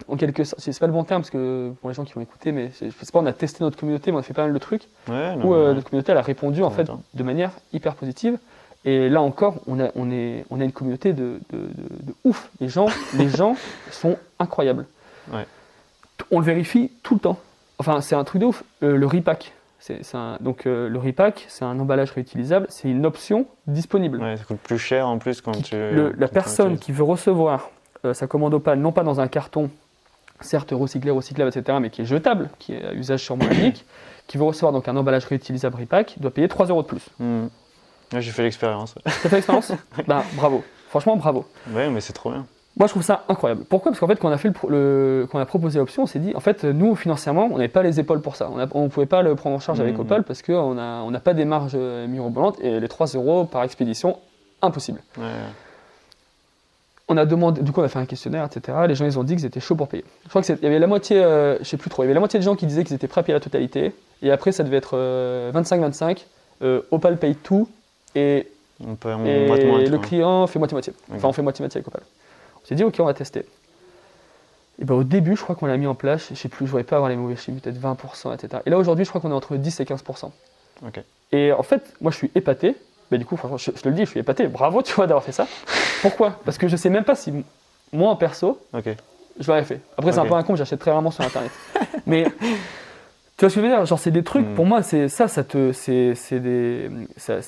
[SPEAKER 2] en quelque sorte, c'est pas le bon terme parce que pour les gens qui vont écouter, mais je sais pas, on a testé notre communauté, mais on a fait pas mal de trucs où notre communauté elle a répondu en fait de manière hyper positive. Et là encore, on a une communauté de ouf. Les gens sont incroyables. On le vérifie tout le temps. Enfin, c'est un truc de ouf. Le repack. Le repack, c'est un emballage réutilisable, c'est une option disponible.
[SPEAKER 3] Ça coûte plus cher en plus quand
[SPEAKER 2] la personne qui veut recevoir sa commande Opal, non pas dans un carton, certes recyclable, etc., mais qui est jetable, qui est à usage sûrement unique, qui veut recevoir donc un emballage réutilisable repack, doit payer 3 € de plus.
[SPEAKER 3] J'ai fait l'expérience.
[SPEAKER 2] T'as fait l'expérience ? Bravo. Franchement, bravo.
[SPEAKER 3] Ouais, mais c'est trop bien.
[SPEAKER 2] Moi, je trouve ça incroyable. Pourquoi ? Parce qu'en fait, quand on a proposé l'option, on s'est dit, en fait, nous, financièrement, on n'avait pas les épaules pour ça. On ne pouvait pas le prendre en charge avec Opal parce qu'on n'a pas des marges mirobolantes et les 3 € par expédition, impossible. On a demandé, du coup, on a fait un questionnaire, etc. Les gens, ils ont dit qu'ils étaient chauds pour payer. Je crois qu'il y avait la moitié, je sais plus trop, il y avait la moitié des gens qui disaient qu'ils étaient prêts à payer la totalité. Et après, ça devait être 25-25. Opal paye tout et le client fait moitié-moitié. Enfin, on fait moitié-moitié avec Opal. On s'est dit, ok, on va tester. Et au début, je crois qu'on l'a mis en place, je sais plus, je ne voudrais pas avoir les mauvais chiffres, peut-être 20%, etc. Et là, aujourd'hui, je crois qu'on est entre 10 et 15%. Et en fait, moi, je suis épaté. Du coup, franchement, je te le dis, je suis épaté. Bravo, tu vois, d'avoir fait ça. Pourquoi ? Parce que je ne sais même pas si moi, en perso, je l'aurais fait. Après, c'est un peu un con, j'achète très rarement sur Internet. Mais Tu vois ce que je veux dire? Genre, c'est des trucs, pour moi, c'est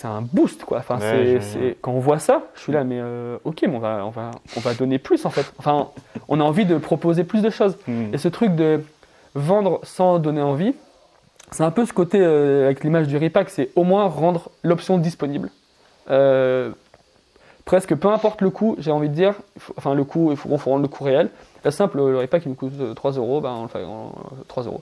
[SPEAKER 2] un boost, quoi. Enfin, quand on voit ça, je suis là, mais ok, mais on va donner plus, en fait. Enfin, on a envie de proposer plus de choses. Et ce truc de vendre sans donner envie, c'est un peu ce côté, avec l'image du repack, c'est au moins rendre l'option disponible. Presque peu importe le coût, j'ai envie de dire, le coût, il faut rendre le coût réel. La simple, le repack, il me coûte 3 €, ben on le fait 3 €.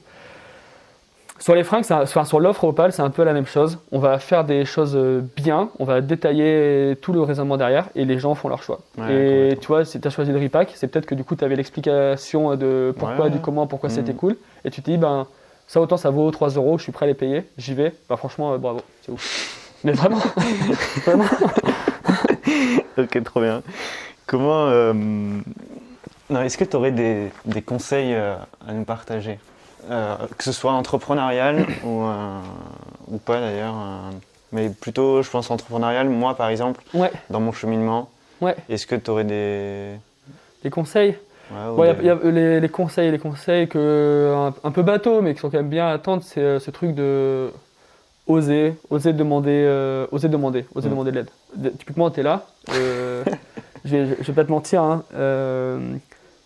[SPEAKER 2] Sur les fringues, sur l'offre Opal, c'est un peu la même chose. On va faire des choses bien, on va détailler tout le raisonnement derrière et les gens font leur choix. Et tu vois, si tu as choisi le repack, c'est peut-être que du coup tu avais l'explication de pourquoi, du comment, pourquoi c'était cool. Et tu te dis, ben ça autant ça vaut 3 €, je suis prêt à les payer, j'y vais. Ben franchement, bravo, c'est ouf. Mais vraiment, vraiment.
[SPEAKER 3] Ok, trop bien. Comment. Non, est-ce que tu aurais des conseils à nous partager? Que ce soit entrepreneurial ou pas d'ailleurs, mais plutôt je pense entrepreneurial, moi par exemple, dans mon cheminement, est-ce que tu aurais des
[SPEAKER 2] conseils? Il y a les conseils un peu bateau mais qui sont quand même bien à attendre, c'est ce truc de oser demander de l'aide. Typiquement tu es là, je vais pas te mentir, hein,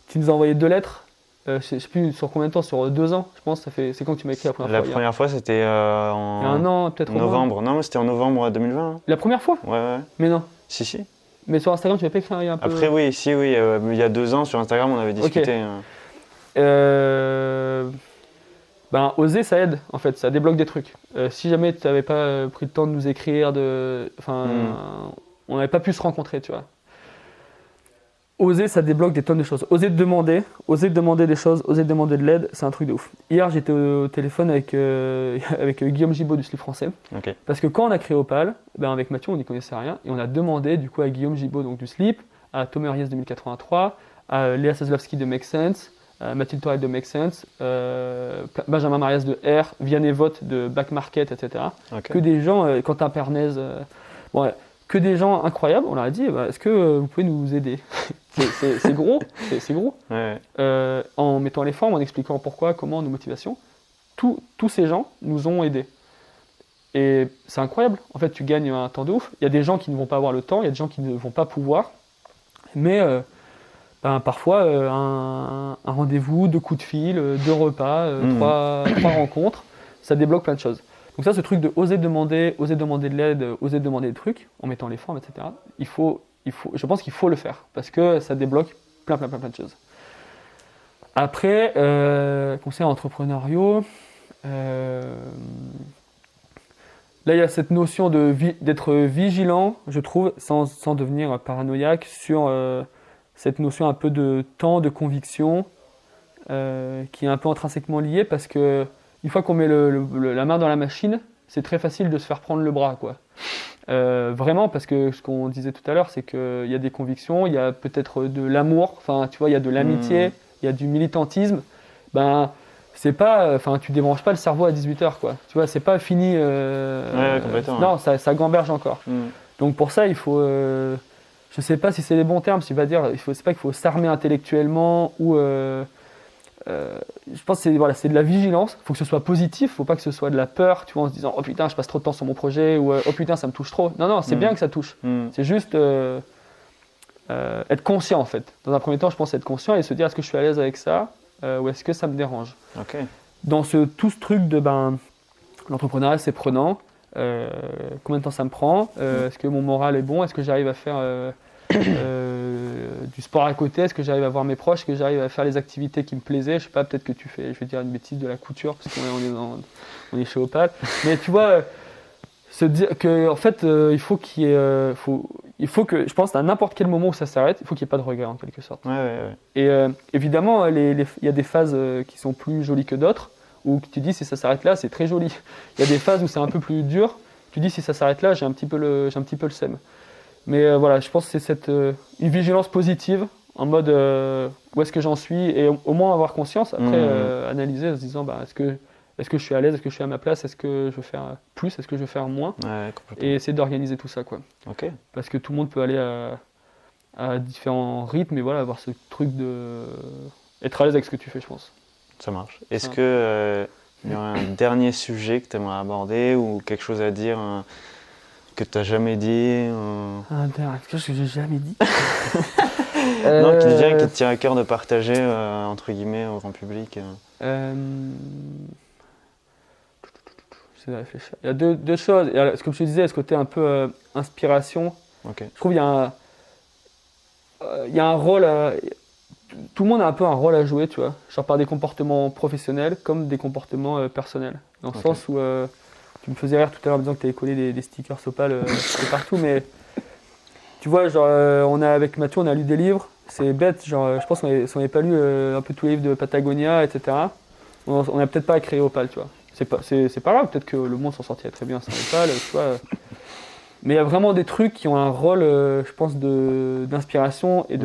[SPEAKER 2] tu nous as envoyé 2 lettres. Je sais plus sur combien de temps, sur 2 ans, je pense. C'est quand tu m'as écrit la première fois?
[SPEAKER 3] La première fois, c'était en
[SPEAKER 2] il y a un an, peut-être
[SPEAKER 3] novembre. Non, mais c'était en novembre 2020. Hein.
[SPEAKER 2] La première fois?
[SPEAKER 3] Ouais.
[SPEAKER 2] Mais non.
[SPEAKER 3] Si.
[SPEAKER 2] Mais sur Instagram, tu m'as pas écrit un peu?
[SPEAKER 3] Après, oui. Il y a 2 ans, sur Instagram, on avait discuté.
[SPEAKER 2] Okay. Oser, ça aide, en fait. Ça débloque des trucs. Si jamais tu n'avais pas pris le temps de nous écrire, on n'avait pas pu se rencontrer, tu vois. Oser, ça débloque des tonnes de choses. Oser demander des choses, oser demander de l'aide, c'est un truc de ouf. Hier, j'étais au téléphone avec Guillaume Gibaud du Slip Français.
[SPEAKER 3] Okay.
[SPEAKER 2] Parce que quand on a créé Opal, avec Mathieu, on n'y connaissait rien. Et on a demandé du coup à Guillaume Gibaud donc, du Slip, à Thomas Ariès de 1083, à Léa Sazlowski de Make Sense, à Mathilde Torel de Make Sense, Benjamin Marias de R, Vianney Vogt de Back Market, etc. Okay. Que des gens, Quentin Pernez, que des gens incroyables. On leur a dit, est-ce que vous pouvez nous aider? C'est gros, c'est gros.
[SPEAKER 3] Ouais.
[SPEAKER 2] En mettant les formes, en expliquant pourquoi, comment, nos motivations, tous ces gens nous ont aidés. Et c'est incroyable. En fait, tu gagnes un temps de ouf. Il y a des gens qui ne vont pas avoir le temps, il y a des gens qui ne vont pas pouvoir. Mais parfois, un rendez-vous, 2 coups de fil, 2 repas, 3 rencontres, ça débloque plein de choses. Donc ça, ce truc de oser demander de l'aide, oser demander des trucs, en mettant les formes, etc., je pense qu'il faut le faire, parce que ça débloque plein de choses. Après, conseils entrepreneuriaux, là il y a cette notion d'être vigilant, je trouve, sans devenir paranoïaque, sur cette notion un peu de temps, de conviction, qui est un peu intrinsèquement liée, parce que une fois qu'on met la main dans la machine, c'est très facile de se faire prendre le bras, quoi. Vraiment, parce que ce qu'on disait tout à l'heure, c'est qu'il y a des convictions, il y a peut-être de l'amour, enfin, tu vois, il y a de l'amitié, il y a du militantisme. C'est pas, tu débranches pas le cerveau à 18h, quoi. Tu vois, c'est pas fini.
[SPEAKER 3] Complètement.
[SPEAKER 2] Non, ça gamberge encore. Donc pour ça, il faut. Je sais pas si c'est les bons termes, c'est pas qu'il faut s'armer intellectuellement ou. Je pense que c'est de la vigilance, il faut que ce soit positif, il ne faut pas que ce soit de la peur, tu vois, en se disant « Oh putain, je passe trop de temps sur mon projet » ou « Oh putain, ça me touche trop ». Non, c'est bien que ça touche. C'est juste être conscient, en fait. Dans un premier temps, je pense être conscient et se dire « Est-ce que je suis à l'aise avec ça ou est-ce que ça me dérange ?» Dans tout ce truc de l'entrepreneuriat, c'est prenant. Combien de temps ça me prend? Est-ce que mon moral est bon? Est-ce que j'arrive à faire du sport à côté? Est-ce que j'arrive à voir mes proches? Est-ce que j'arrive à faire les activités qui me plaisaient? Je sais pas, peut-être que tu fais, je vais dire une bêtise, de la couture, parce qu'on est chez Opal. Mais tu vois, se dire que en fait, il faut qu'il y ait, il faut que, je pense, à n'importe quel moment où ça s'arrête, il faut qu'il n'y ait pas de regret en quelque sorte. Et évidemment, il y a des phases qui sont plus jolies que d'autres, où tu dis si ça s'arrête là, c'est très joli. Il y a des phases où c'est un peu plus dur. Tu dis si ça s'arrête là, j'ai un petit peu le seum. Mais voilà, je pense que c'est une vigilance positive, en mode où est-ce que j'en suis, et au moins avoir conscience, après analyser en se disant est-ce que je suis à l'aise, est-ce que je suis à ma place, est-ce que je veux faire plus, est-ce que je veux faire moins, et essayer d'organiser tout ça, quoi. Parce que tout le monde peut aller à différents rythmes, et voilà, avoir ce truc de être à l'aise avec ce que tu fais, je pense.
[SPEAKER 3] Ça marche. Est-ce que Il y aurait un dernier sujet que tu aimerais aborder ou quelque chose à dire que tu n'as jamais dit
[SPEAKER 2] Quelque chose que j'ai jamais dit.
[SPEAKER 3] Non, qui te tient à cœur de partager, entre guillemets, au grand public.
[SPEAKER 2] J'essaie de réfléchir. Il y a deux choses. Il y a, comme je te disais, ce côté un peu inspiration.
[SPEAKER 3] Okay.
[SPEAKER 2] Je trouve qu'il y a un rôle. Tout le monde a un peu un rôle à jouer, tu vois. Genre par des comportements professionnels comme des comportements personnels. Dans le sens où tu me faisais rire tout à l'heure en disant que tu avais collé des stickers Opal partout, mais tu vois, genre, avec Mathieu, on a lu des livres. C'est bête, genre, je pense qu'on si on n'avait pas lu un peu tous les livres de Patagonia, etc., on n'a peut-être pas créé Opal, tu vois. C'est pas grave, peut-être que le monde s'en sortirait très bien sans Opal, tu vois. Mais il y a vraiment des trucs qui ont un rôle, je pense, d'inspiration et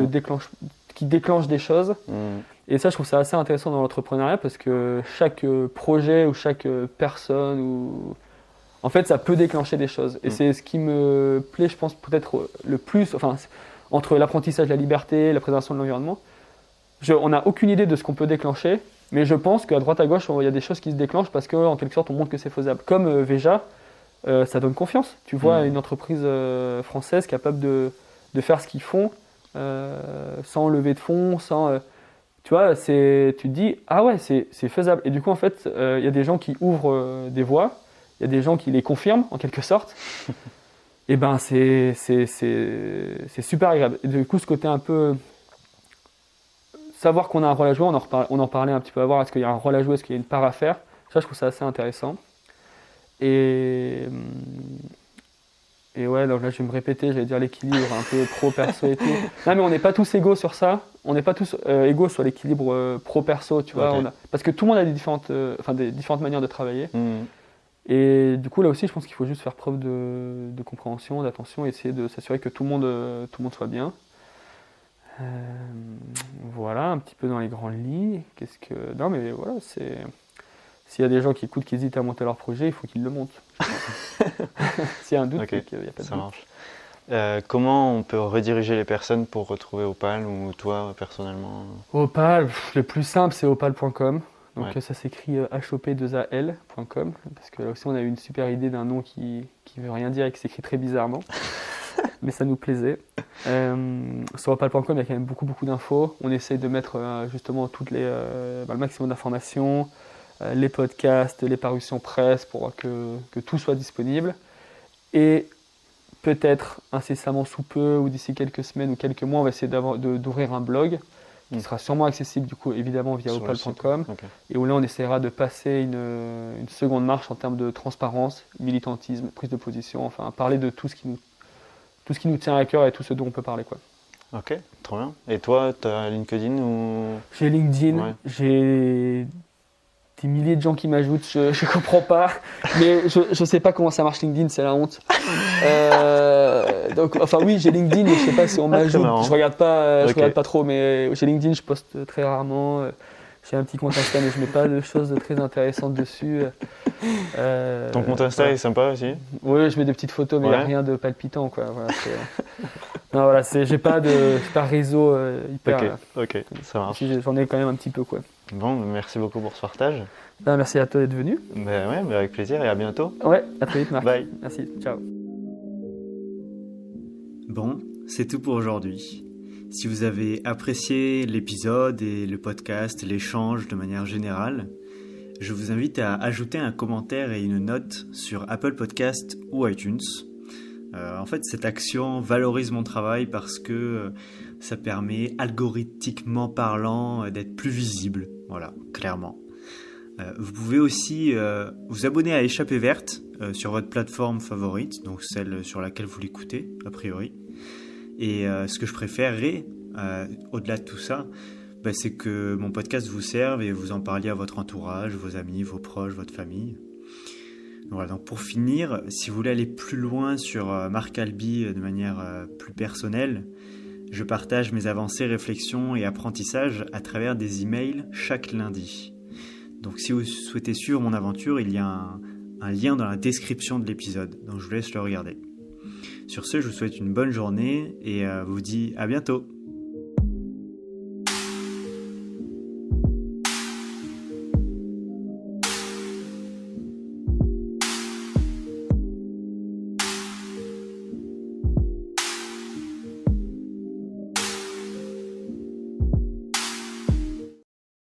[SPEAKER 2] qui déclenchent des choses. Et ça, je trouve ça assez intéressant dans l'entrepreneuriat parce que chaque projet ou chaque personne, en fait, ça peut déclencher des choses. Et c'est ce qui me plaît, je pense, peut-être le plus, enfin, entre l'apprentissage de la liberté, la préservation de l'environnement. On n'a aucune idée de ce qu'on peut déclencher, mais je pense qu'à droite à gauche, il y a des choses qui se déclenchent parce qu'en quelque sorte, on montre que c'est faisable. Comme Veja, ça donne confiance. Tu vois une entreprise française capable de faire ce qu'ils font sans lever de fonds, sans... tu vois, tu te dis, ah ouais, c'est faisable. Et du coup, en fait, il y a des gens qui ouvrent des voies, il y a des gens qui les confirment, en quelque sorte. Et ben, c'est super agréable. Et du coup, ce côté un peu... Savoir qu'on a un rôle à jouer, on en parlait un petit peu avant, est-ce qu'il y a un rôle à jouer, est-ce qu'il y a une part à faire? Ça, je trouve ça assez intéressant. Et ouais, donc là je vais me répéter, j'allais dire l'équilibre un peu pro-perso et tout. Non mais on n'est pas tous égaux sur ça, on n'est pas tous égaux sur l'équilibre pro-perso, tu vois. Parce que tout le monde a des différentes manières de travailler. Et du coup là aussi je pense qu'il faut juste faire preuve de compréhension, d'attention et essayer de s'assurer que tout le monde soit bien. Voilà, un petit peu dans les grandes lignes. Non mais voilà, s'il y a des gens qui écoutent, qui hésitent à monter leur projet, il faut qu'ils le montent. S'il y a un doute, il n'y a pas de doute.
[SPEAKER 3] Marche. Comment on peut rediriger les personnes pour retrouver Opal ou toi personnellement?
[SPEAKER 2] Opal, le plus simple c'est opal.com. Donc ça s'écrit hop2al.com parce que là aussi on a eu une super idée d'un nom qui veut rien dire et qui s'écrit très bizarrement. Mais ça nous plaisait. Sur opal.com, il y a quand même beaucoup d'infos. On essaye de mettre justement le maximum d'informations, les podcasts, les parutions presse pour que tout soit disponible. Et peut-être incessamment sous peu ou d'ici quelques semaines ou quelques mois, on va essayer d'ouvrir un blog qui sera sûrement accessible du coup évidemment via opal.com et où là on essaiera de passer une seconde marche en termes de transparence, militantisme, prise de position, enfin parler de tout ce qui nous tient à cœur et tout ce dont on peut parler, quoi.
[SPEAKER 3] Ok, trop bien. Et toi, tu as LinkedIn ou...
[SPEAKER 2] J'ai LinkedIn, j'ai des milliers de gens qui m'ajoutent, je comprends pas, mais je sais pas comment ça marche LinkedIn, c'est la honte. Donc, enfin oui, j'ai LinkedIn, mais je sais pas si on m'ajoute, je regarde pas trop, mais j'ai LinkedIn, je poste très rarement. J'ai un petit compte Insta, mais je mets pas de choses très intéressantes dessus.
[SPEAKER 3] Ton compte Insta est sympa aussi?
[SPEAKER 2] Oui, je mets des petites photos, mais il n'y a rien de palpitant, quoi. Voilà, non, voilà, j'ai pas réseau hyper.
[SPEAKER 3] Ok, ça marche.
[SPEAKER 2] J'en ai quand même un petit peu, quoi.
[SPEAKER 3] Bon, merci beaucoup pour ce partage.
[SPEAKER 2] Merci à toi d'être venu.
[SPEAKER 3] Avec plaisir et à bientôt.
[SPEAKER 2] Ouais, à très vite, Marc.
[SPEAKER 3] Bye.
[SPEAKER 2] Merci, ciao.
[SPEAKER 1] Bon, c'est tout pour aujourd'hui. Si vous avez apprécié l'épisode et le podcast, l'échange de manière générale, je vous invite à ajouter un commentaire et une note sur Apple Podcast ou iTunes. En fait, cette action valorise mon travail parce que ça permet, algorithmiquement parlant, d'être plus visible. Voilà, clairement. Vous pouvez aussi vous abonner à Échappée Verte sur votre plateforme favorite, donc celle sur laquelle vous l'écoutez, a priori. Et ce que je préférerais, au-delà de tout ça, c'est que mon podcast vous serve et vous en parliez à votre entourage, vos amis, vos proches, votre famille. Voilà, donc pour finir, si vous voulez aller plus loin sur Marc Alby de manière plus personnelle, je partage mes avancées, réflexions et apprentissages à travers des emails chaque lundi. Donc si vous souhaitez suivre mon aventure, il y a un lien dans la description de l'épisode, donc je vous laisse le regarder. Sur ce, je vous souhaite une bonne journée et vous dis à bientôt.